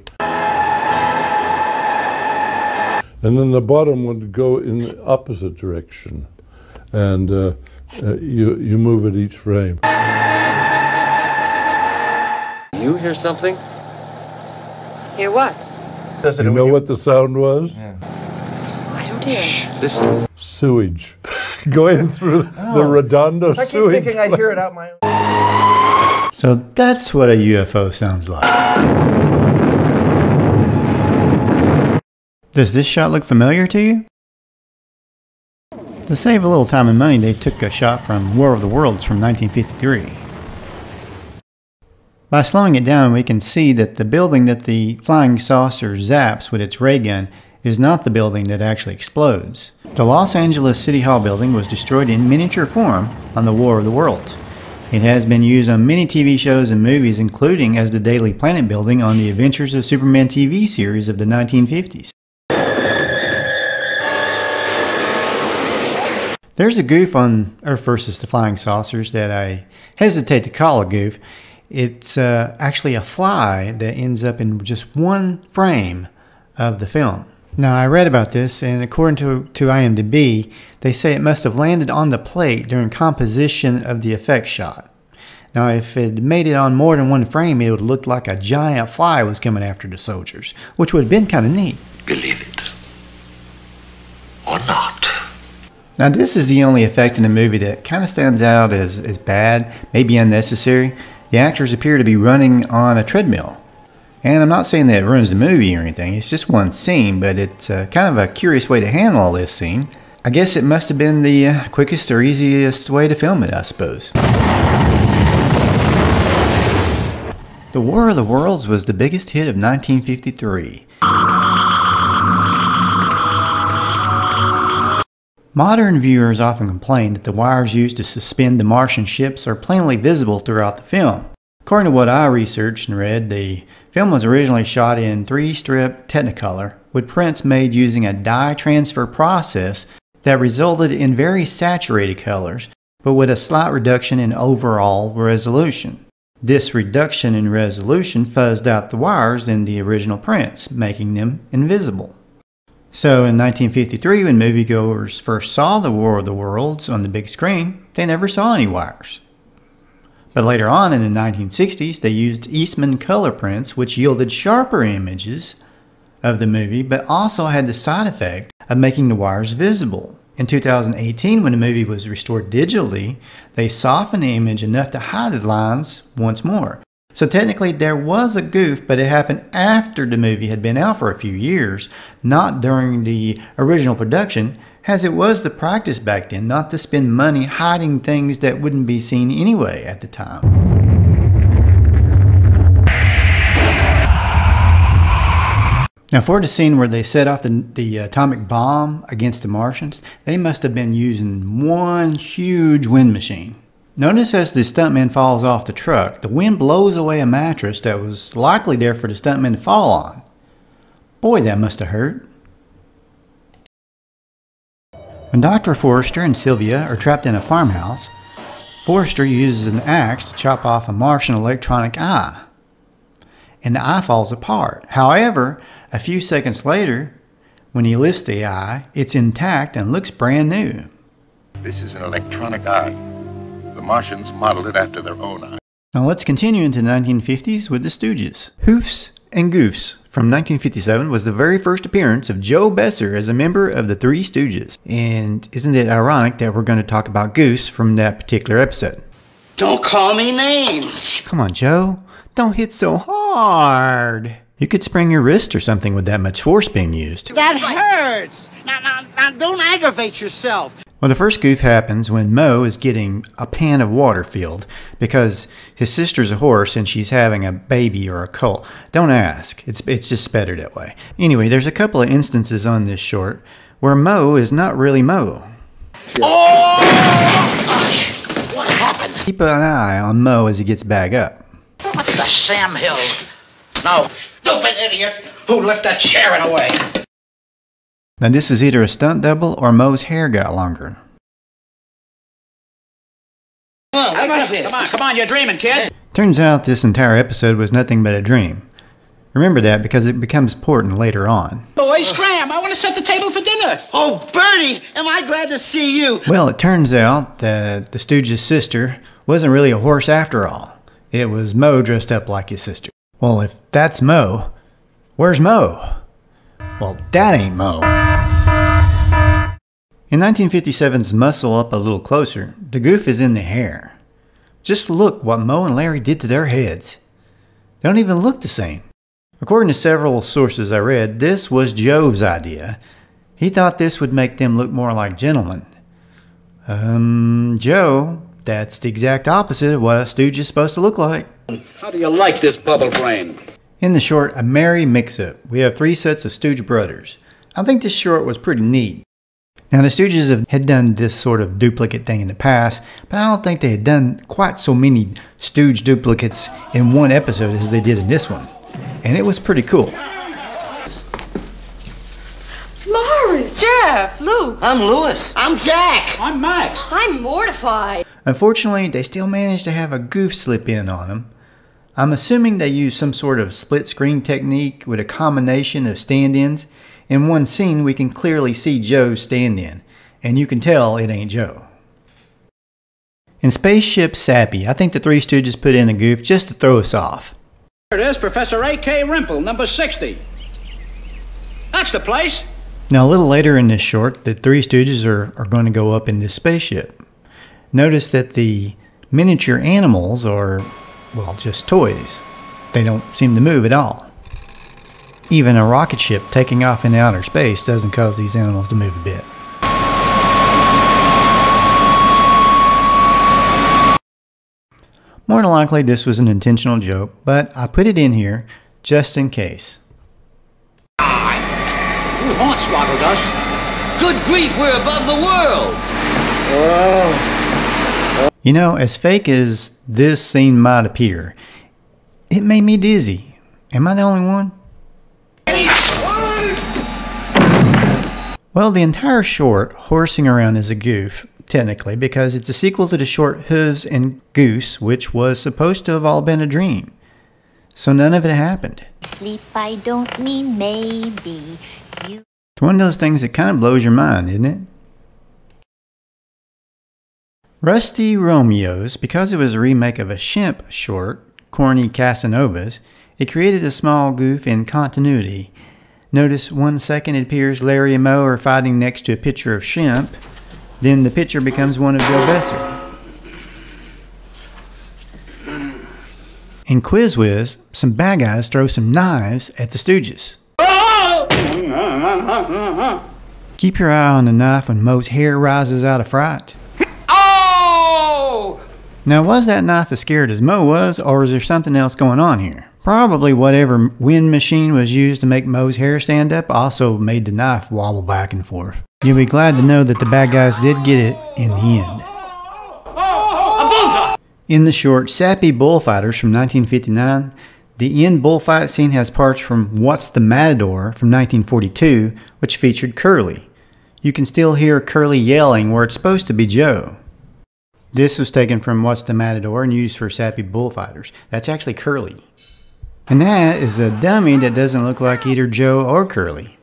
And then the bottom would go in the opposite direction. And you move it each frame. You hear something? Hear what? You know what the sound was? I don't hear. Shh, listen. Sewage. Going through the Redondo I keep sewage. thinking I'd hear it out my own. So that's what a UFO sounds like. Does this shot look familiar to you? To save a little time and money, they took a shot from War of the Worlds from 1953. By slowing it down, we can see that the building that the flying saucer zaps with its ray gun is not the building that actually explodes. The Los Angeles City Hall building was destroyed in miniature form on the War of the Worlds. It has been used on many TV shows and movies, including as the Daily Planet building on the Adventures of Superman TV series of the 1950s. There's a goof on Earth vs. the Flying Saucers that I hesitate to call a goof. It's actually a fly that ends up in just one frame of the film. Now, I read about this, and according to IMDb, they say it must have landed on the plate during composition of the effect shot. Now, if it made it on more than one frame, it would look like a giant fly was coming after the soldiers, which would have been kind of neat. Believe it. Or not. Now, this is the only effect in the movie that kind of stands out as bad, maybe unnecessary. The actors appear to be running on a treadmill. And I'm not saying that it ruins the movie or anything, it's just one scene, but it's kind of a curious way to handle this scene. I guess it must have been the quickest or easiest way to film it, I suppose. The War of the Worlds was the biggest hit of 1953. Modern viewers often complain that the wires used to suspend the Martian ships are plainly visible throughout the film. According to what I researched and read, the film was originally shot in 3-strip Technicolor with prints made using a dye transfer process that resulted in very saturated colors, but with a slight reduction in overall resolution. This reduction in resolution fuzzed out the wires in the original prints, making them invisible. So in 1953, when moviegoers first saw the War of the Worlds on the big screen, they never saw any wires. But later on in the 1960s, they used Eastman color prints, which yielded sharper images of the movie, but also had the side effect of making the wires visible. In 2018, when the movie was restored digitally, they softened the image enough to hide the lines once more. So technically there was a goof, but it happened after the movie had been out for a few years, not during the original production, as it was the practice back then not to spend money hiding things that wouldn't be seen anyway at the time. Now, for the scene where they set off the atomic bomb against the Martians, they must have been using one huge wind machine. Notice as the stuntman falls off the truck, the wind blows away a mattress that was likely there for the stuntman to fall on. Boy, that must have hurt. When Dr. Forrester and Sylvia are trapped in a farmhouse, Forrester uses an axe to chop off a Martian electronic eye, and the eye falls apart. However, a few seconds later, when he lifts the eye, it's intact and looks brand new. This is an electronic eye. The Martians modeled it after their own eye. Now let's continue into the 1950s with the Stooges. Hoofs and Goofs from 1957 was the very first appearance of Joe Besser as a member of the Three Stooges. And isn't it ironic that we're going to talk about Goofs from that particular episode? Don't call me names. Come on, Joe. Don't hit so hard. You could sprain your wrist or something with that much force being used. That hurts. Now, don't aggravate yourself. Well, the first goof happens when Mo is getting a pan of water filled because his sister's a horse and she's having a baby or a colt. Don't ask. It's just better that way. Anyway, there's a couple of instances on this short where Mo is not really Mo. Oh! What happened? Keep an eye on Mo as he gets back up. What the Sam Hill? No, stupid idiot who left that chair in the way. Now this is either a stunt double or Mo's hair got longer. Come on, you're dreaming, kid. Turns out this entire episode was nothing but a dream. Remember that because it becomes important later on. Boys, scram! I want to set the table for dinner. Oh, Bertie, am I glad to see you. Well, it turns out that the Stooges' sister wasn't really a horse after all. It was Mo dressed up like his sister. Well, if that's Mo, where's Mo? Well, that ain't Mo. In 1957's Muscle Up a Little Closer, the goof is in the hair. Just look what Mo and Larry did to their heads. They don't even look the same. According to several sources I read, this was Joe's idea. He thought this would make them look more like gentlemen. Joe, that's the exact opposite of what a stooge is supposed to look like. How do you like this bubble brain? In the short, A Merry Mix-Up, we have 3 sets of Stooge brothers. I think this short was pretty neat. Now the Stooges had done this sort of duplicate thing in the past, but I don't think they had done quite so many Stooge duplicates in one episode as they did in this one. And it was pretty cool. Morris! Jeff! Lou! I'm Louis. I'm Jack. I'm Max. I'm mortified. Unfortunately, they still managed to have a goof slip in on them. I'm assuming they used some sort of split screen technique with a combination of stand-ins. In one scene, we can clearly see Joe's stand-in, and you can tell it ain't Joe. In Spaceship Sappy, I think the Three Stooges put in a goof just to throw us off. There it is, Professor A.K. Rimple, number 60. That's the place. Now a little later in this short, the Three Stooges are going to go up in this spaceship. Notice that the miniature animals are, well, just toys. They don't seem to move at all. Even a rocket ship taking off in outer space doesn't cause these animals to move a bit. More than likely this was an intentional joke, but I put it in here just in case. Who hornswoggled us? Good grief, we're above the world! You know, as fake as this scene might appear, it made me dizzy. Am I the only one? Well, the entire short, Horsing Around, is a goof, technically, because it's a sequel to the short Hooves and Goose, which was supposed to have all been a dream. So none of it happened. Sleep, I don't mean maybe. It's one of those things that kind of blows your mind, isn't it? Rusty Romeo's, because it was a remake of a Shemp short, Corny Casanovas, it created a small goof in continuity. Notice 1 second it appears Larry and Moe are fighting next to a picture of Shemp, then the picture becomes one of Joe Besser. In Quiz Whiz, some bad guys throw some knives at the Stooges. Keep your eye on the knife when Moe's hair rises out of fright. Oh! Now, was that knife as scared as Moe was, or is there something else going on here? Probably whatever wind machine was used to make Moe's hair stand up also made the knife wobble back and forth. You'll be glad to know that the bad guys did get it in the end. In the short Sappy Bullfighters from 1959, the end bullfight scene has parts from What's the Matador from 1942, which featured Curly. You can still hear Curly yelling where it's supposed to be Joe. This was taken from What's the Matador and used for Sappy Bullfighters. That's actually Curly. And that is a dummy that doesn't look like either Joe or Curly.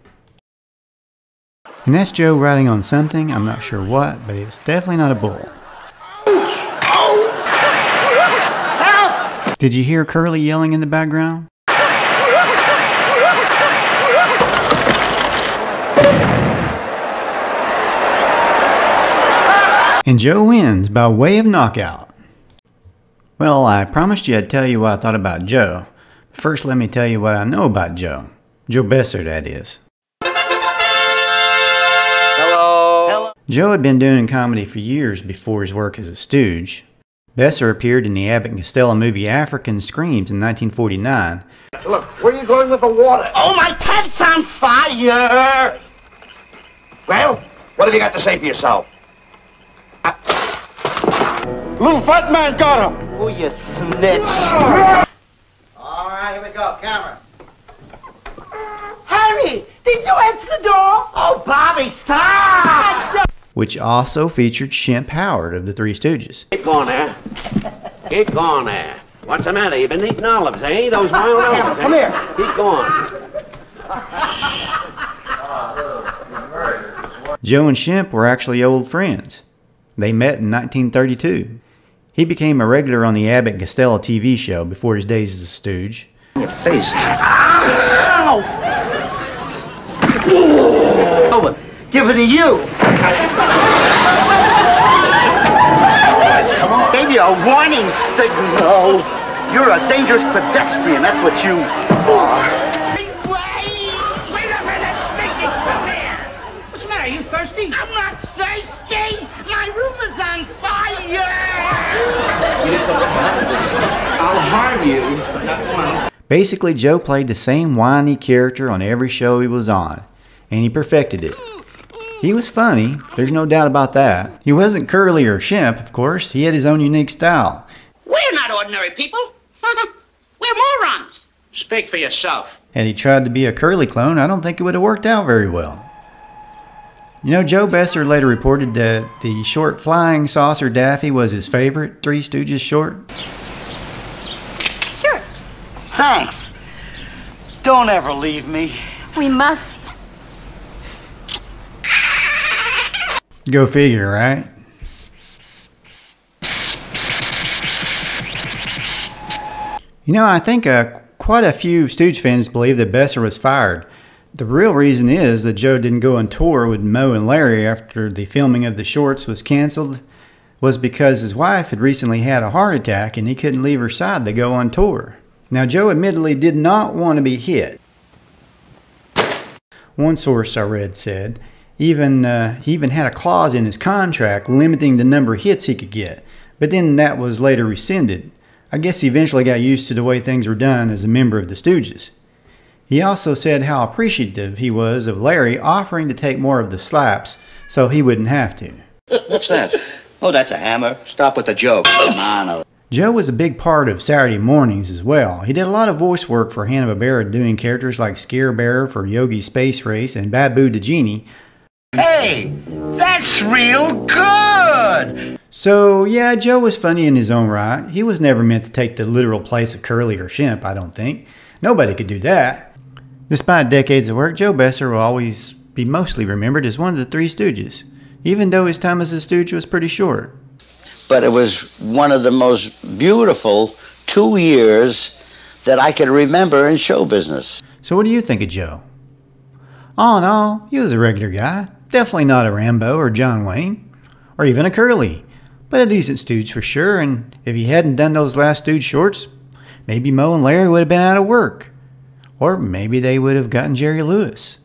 And that's Joe riding on something, I'm not sure what, but it's definitely not a bull. Did you hear Curly yelling in the background? And Joe wins by way of knockout. Well, I promised you I'd tell you what I thought about Joe. First, let me tell you what I know about Joe. Joe Besser, that is. Hello. Joe had been doing comedy for years before his work as a stooge. Besser appeared in the Abbott and Costello movie African Screams in 1949. Look, where are you going with the water? Oh, my tent's on fire! Well, what have you got to say for yourself? Little fat man got him! Oh, you snitch. All right, here we go. Camera. Harry, did you answer the door? Oh, Bobby, stop! Which also featured Shemp Howard of the Three Stooges. Keep going there. Keep going there. What's the matter? You've been eating olives, eh? Those wild olives, eh? Come here. Keep going. Joe and Shemp were actually old friends. They met in 1932. He became a regular on the Abbott and Costello TV show before his days as a stooge. Your face. Ow! Over. Give it to you. Gave you a warning signal. You're a dangerous pedestrian, that's what you are. Basically, Joe played the same whiny character on every show he was on, and he perfected it. He was funny, there's no doubt about that. He wasn't Curly or Shemp, of course. He had his own unique style. We're not ordinary people. We're morons. Speak for yourself. Had he tried to be a Curly clone, I don't think it would have worked out very well. You know, Joe Besser later reported that the short Flying Saucer Daffy was his favorite Three Stooges short. Sure. Thanks. Don't ever leave me. We must. Go figure, right? You know, I think quite a few Stooge fans believe that Besser was fired. The real reason is that Joe didn't go on tour with Moe and Larry after the filming of the shorts was canceled, was because his wife had recently had a heart attack and he couldn't leave her side to go on tour. Now, Joe admittedly did not want to be hit. One source I read said he even had a clause in his contract limiting the number of hits he could get, but then that was later rescinded. I guess he eventually got used to the way things were done as a member of the Stooges. He also said how appreciative he was of Larry offering to take more of the slaps so he wouldn't have to. What's that? Oh, that's a hammer. Stop with the jokes. Come on. Joe was a big part of Saturday mornings as well. He did a lot of voice work for Hanna-Barbera, doing characters like Scare Bear for Yogi's Space Race and Babu the Genie. Hey, that's real good! So, yeah, Joe was funny in his own right. He was never meant to take the literal place of Curly or Shemp, I don't think. Nobody could do that. Despite decades of work, Joe Besser will always be mostly remembered as one of the Three Stooges, even though his time as a Stooge was pretty short. But it was one of the most beautiful 2 years that I could remember in show business. So what do you think of Joe? All in all, he was a regular guy. Definitely not a Rambo or John Wayne, or even a Curly, but a decent Stooge for sure, and if he hadn't done those last Stooge shorts, maybe Moe and Larry would have been out of work. Or maybe they would have gotten Jerry Lewis.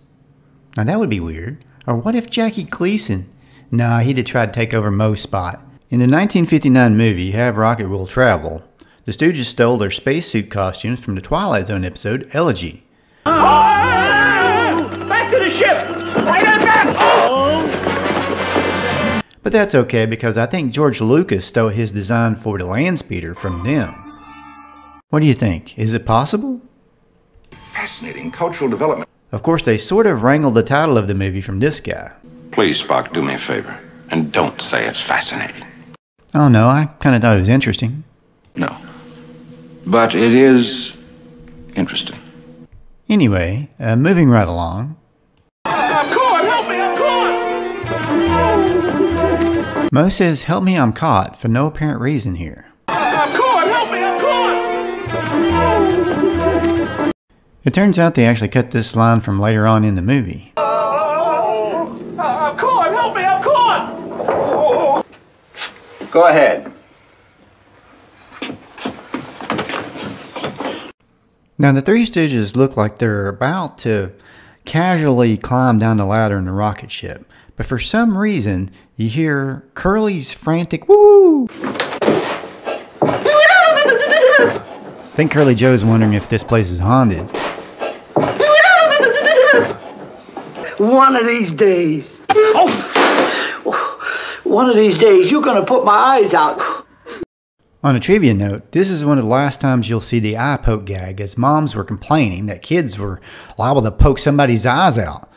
Now that would be weird. Or what if Jackie Gleason? Nah, he'd have tried to take over Moe's spot. In the 1959 movie, Have Rocket Will Travel, the Stooges stole their spacesuit costumes from the Twilight Zone episode, Elegy. Back to the ship! Right on back! But that's okay because I think George Lucas stole his design for the land speeder from them. What do you think? Is it possible? Fascinating cultural development. Of course, they sort of wrangled the title of the movie from this guy. Please, Spock, do me a favor, and don't say it's fascinating. Oh no, I kind of thought it was interesting. No. But it is interesting. Anyway, moving right along. I'm caught! Help me, I'm caught! Moe says, "Help me, I'm caught," for no apparent reason here. I'm caught! Help me, I'm caught! It turns out they actually cut this line from later on in the movie. I'm caught! Help me, I'm caught! Go ahead. Now the Three Stooges look like they're about to casually climb down the ladder in the rocket ship, but for some reason you hear Curly's frantic woo! I think Curly Joe's wondering if this place is haunted. One of these days. One of these days, you're going to put my eyes out. On a trivia note, this is one of the last times you'll see the eye poke gag, as moms were complaining that kids were liable to poke somebody's eyes out.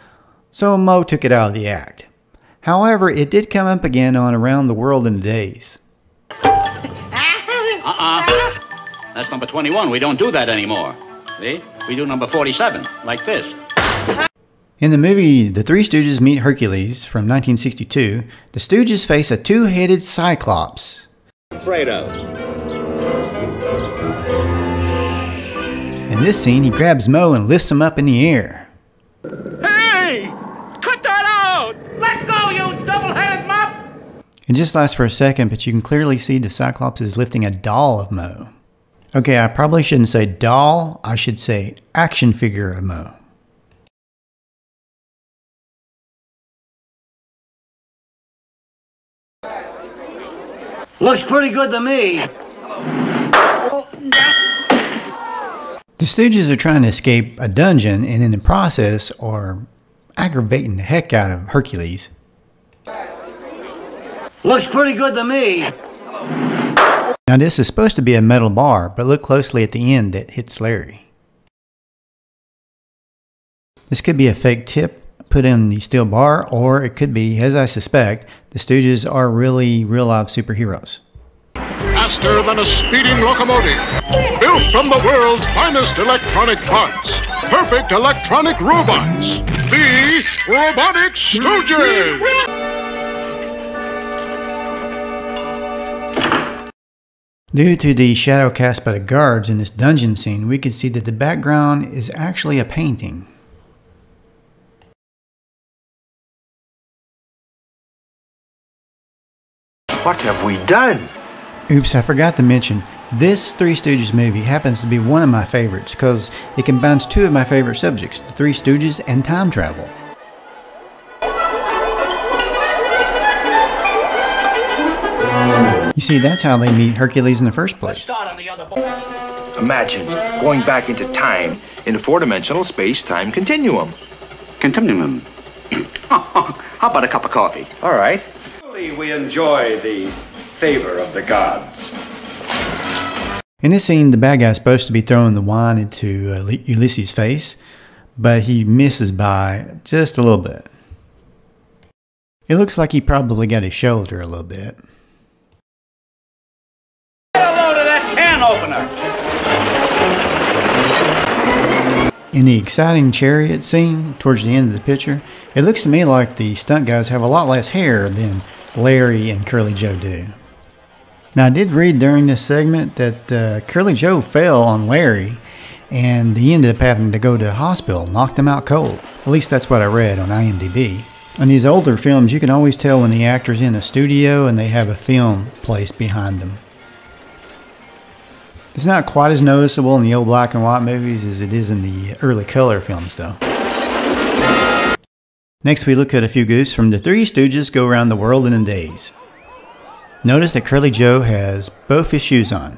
So Moe took it out of the act. However, it did come up again on Around the World in a Daze. That's number 21. We don't do that anymore. See? We do number 47, like this. In the movie The Three Stooges Meet Hercules from 1962, the Stooges face a two-headed Cyclops. Afraid of. In this scene, he grabs Moe and lifts him up in the air. Hey! Cut that out! Let go, you double-headed mop! It just lasts for a second, but you can clearly see the Cyclops is lifting a doll of Moe. Okay, I probably shouldn't say doll, I should say action figure of Moe. Looks pretty good to me. The Stooges are trying to escape a dungeon and in the process are aggravating the heck out of Hercules. Looks pretty good to me. Now this is supposed to be a metal bar, but look closely at the end that hits Larry. This could be a fake tip put in the steel bar, or it could be, as I suspect, the Stooges are really real-life superheroes. Faster than a speeding locomotive, built from the world's finest electronic parts, perfect electronic robots, the Robotic Stooges! Due to the shadow cast by the guards in this dungeon scene, we can see that the background is actually a painting. What have we done? Oops, I forgot to mention, this Three Stooges movie happens to be one of my favorites because it combines two of my favorite subjects, the Three Stooges and time travel. You see, that's how they meet Hercules in the first place. Imagine going back into time in a four-dimensional space-time continuum. Continuum. How about a cup of coffee? All right. We enjoy the favor of the gods. In this scene, the bad guy's supposed to be throwing the wine into Ulysses' face, but he misses by just a little bit. It looks like he probably got his shoulder a little bit. Get a load of that can opener! In the exciting chariot scene towards the end of the picture, it looks to me like the stunt guys have a lot less hair than Larry and Curly Joe do. Now I did read during this segment that Curly Joe fell on Larry and he ended up having to go to the hospital, knocked him out cold. At least that's what I read on IMDb. On these older films you can always tell when the actor's in a studio and they have a film placed behind them. It's not quite as noticeable in the old black and white movies as it is in the early color films though. Next we look at a few goofs from the Three Stooges Go Around the World in a Daze. Notice that Curly Joe has both his shoes on.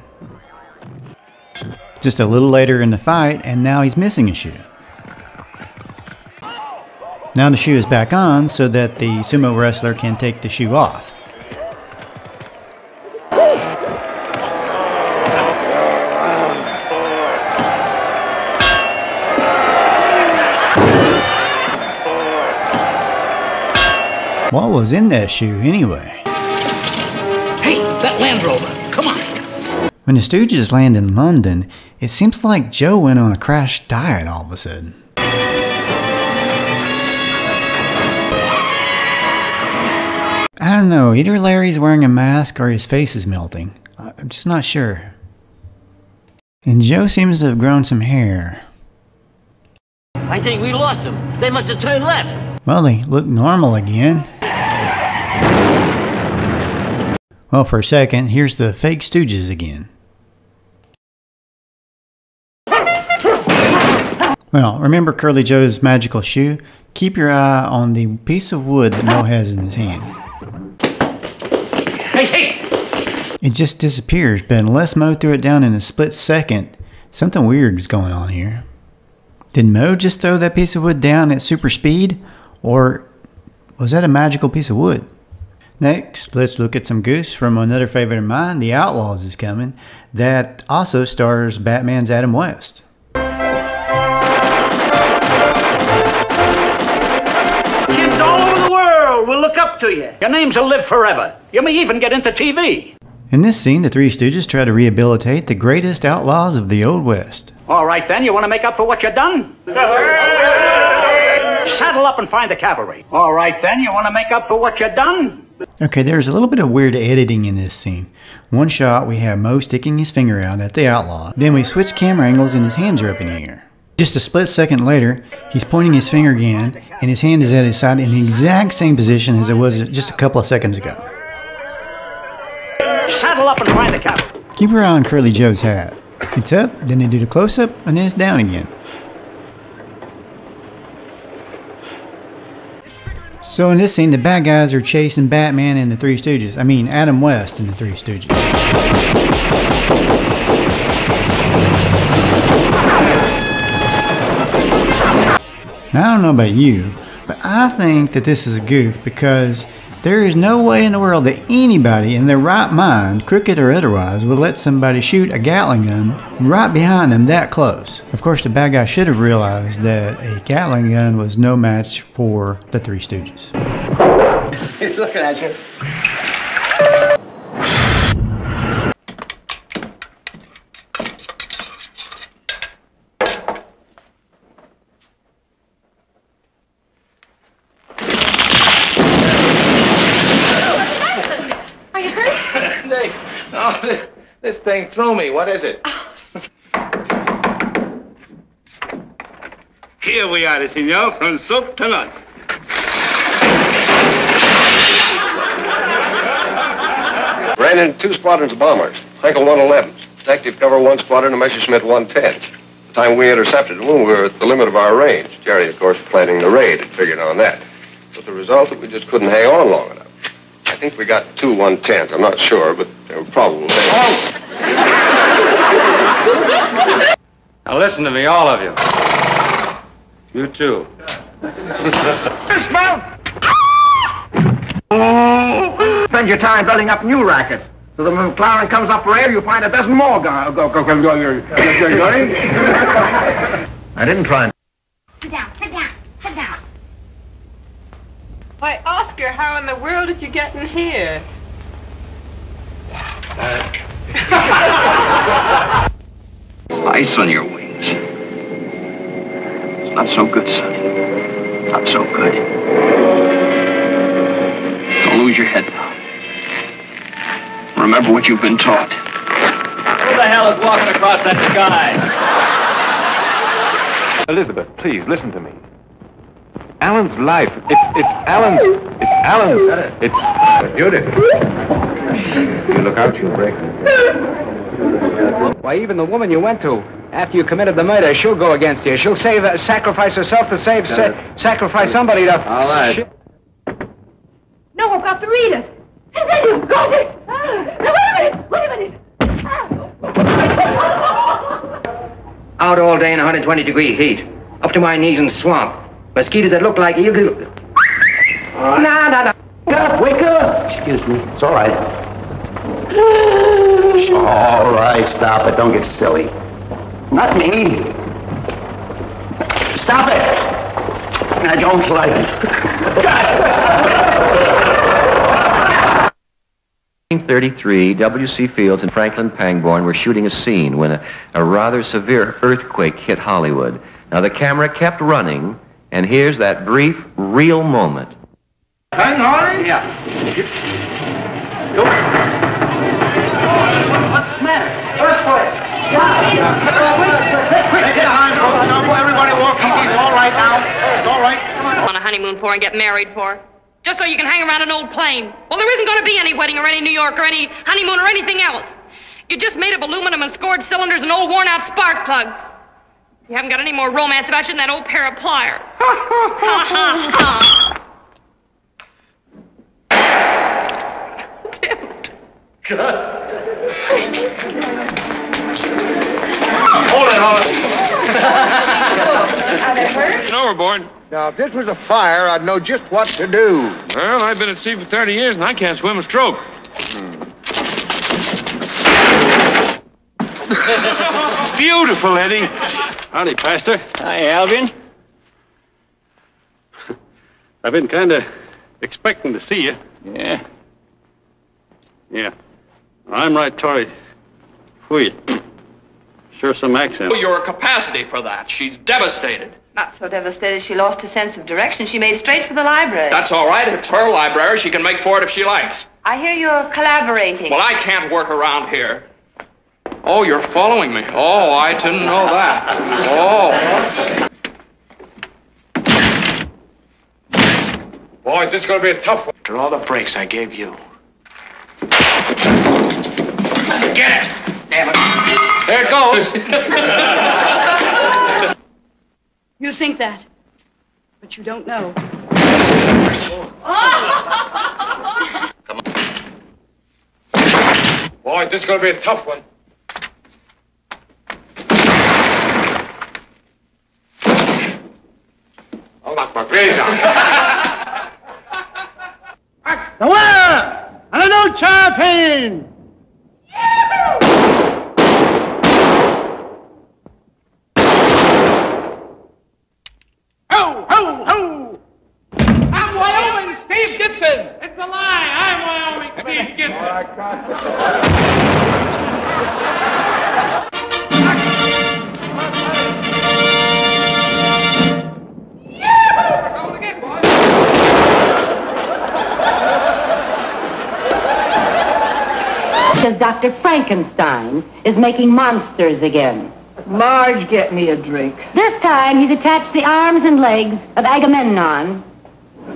Just a little later in the fight and now he's missing a shoe. Now the shoe is back on so that the sumo wrestler can take the shoe off. What was in that shoe anyway? Hey, that Land Rover, come on! When the Stooges land in London, it seems like Joe went on a crash diet all of a sudden. I don't know, either Larry's wearing a mask or his face is melting. I'm just not sure. And Joe seems to have grown some hair. I think we lost them. They must have turned left. Well, they look normal again. Well, for a second, here's the fake Stooges again. Well, remember Curly Joe's magical shoe? Keep your eye on the piece of wood that Mo has in his hand. Hey! It just disappears, but unless Mo threw it down in a split second, something weird is going on here. Did Mo just throw that piece of wood down at super speed? Or was that a magical piece of wood? Next, let's look at some goofs from another favorite of mine, The Outlaws is Coming, that also stars Batman's Adam West. Kids all over the world will look up to you. Your names will live forever. You may even get into TV. In this scene, the Three Stooges try to rehabilitate the greatest outlaws of the Old West. All right then, you want to make up for what you've done? Saddle up and find the cavalry. All right then, you want to make up for what you've done? Okay, there's a little bit of weird editing in this scene. One shot, we have Mo sticking his finger out at the outlaw. Then we switch camera angles and his hands are up in the air. Just a split second later, he's pointing his finger again, and his hand is at his side in the exact same position as it was just a couple of seconds ago. Saddle up and find the cavalry. Keep your eye on Curly Joe's hat. It's up, then they do the close-up, and then it's down again. So in this scene, the bad guys are chasing Batman and the Three Stooges. I mean, Adam West and the Three Stooges. Now, I don't know about you, but I think that this is a goof because there is no way in the world that anybody in their right mind, crooked or otherwise, would let somebody shoot a Gatling gun right behind them that close. Of course, the bad guy should have realized that a Gatling gun was no match for the Three Stooges. He's looking at you. This thing threw me. What is it? Here we are, senor, from soup to nuts. Ran into 2 squadrons of bombers, Henkel 111s, detective cover 1 squadron and Messerschmitt 110s. The time we intercepted them, we were at the limit of our range. Jerry, of course, planning the raid had figured on that. With the result that we just couldn't hang on long enough. I think we got 2 110s. I'm not sure, but they were probably. Now listen to me, all of you. You too. Dismount! Spend your time building up new rackets. So that when McLaren comes up for air, you find a dozen more going. I didn't try and... Sit down, sit down, sit down. Why, Oscar, how in the world did you get in here? Ice on your wings. It's not so good, Sonny. Not so good. Don't lose your head now. Remember what you've been taught. Who the hell is walking across that sky? Elizabeth, please, listen to me. Alan's life. It's Alan's. It's Alan's. It's Judith. You look out, you'll break. Why, even the woman you went to after you committed the murder, she'll go against you. She'll sacrifice herself to sacrifice somebody to... All right. No, I've got to read it. And then you've got it. Wait a minute. Out all day in 120-degree heat. Up to my knees in swamp. Mosquitoes that look like eagles. No. Wake up! Excuse me. It's all right. All right, stop it. Don't get silly. Not me. Stop it! I don't like it. 1933, W.C. Fields and Franklin Pangborn were shooting a scene when a rather severe earthquake hit Hollywood. Now, the camera kept running, and here's that brief, real moment. Hang on? Yeah. What's the matter? Earthquake! Everybody walk easy. It's all right now. It's all right. On a honeymoon for and get married for? Just so you can hang around an old plane. Well, there isn't going to be any wedding or any New York or any honeymoon or anything else. You're just made of aluminum and scored cylinders and old worn-out spark plugs. You haven't got any more romance about you than that old pair of pliers. Ha, ha, ha. Damn it. Hold it, hold Are they hurt? it. Overboard. Now, if this was a fire, I'd know just what to do. Well, I've been at sea for 30 years and I can't swim a stroke. Beautiful, Eddie. Howdy, Pastor. Hi, Alvin. I've been kind of expecting to see you. Yeah. Yeah. I'm right, Tori. Fui. Sure some accent. Your capacity for that. She's devastated. Not so devastated she lost her sense of direction. She made straight for the library. That's all right. It's her library. She can make for it if she likes. I hear you're collaborating. Well, I can't work around here. Oh, you're following me. Oh, I didn't know that. Oh. Boy, this is going to be a tough one. After all the breaks I gave you. Get it! Damn it. There it goes. You think that, but you don't know. Come on. Boy, this is going to be a tough one. I'll knock my brains out. The winner and a new champion. Ho, ho, ho! I'm Wyoming Steve Gibson. It's a lie. I'm Wyoming Steve Gibson. Because Dr. Frankenstein is making monsters again. Marge, get me a drink. This time he's attached the arms and legs of Agamemnon.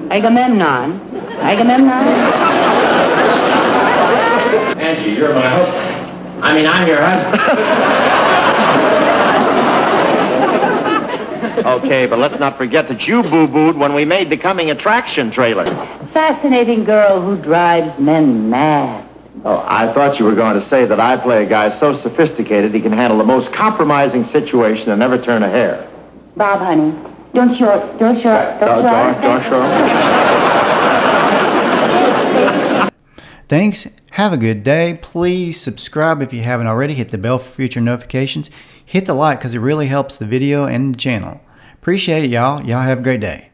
Agamemnon. Angie, you're my husband. I mean, I'm your husband. Okay, but let's not forget that you boo-booed when we made the coming attraction trailer. Fascinating girl who drives men mad. Oh, I thought you were going to say that I play a guy so sophisticated he can handle the most compromising situation and never turn a hair. Bob, honey, don't show. Thanks. Have a good day. Please subscribe if you haven't already. Hit the bell for future notifications. Hit the like because it really helps the video and the channel. Appreciate it, y'all. Y'all have a great day.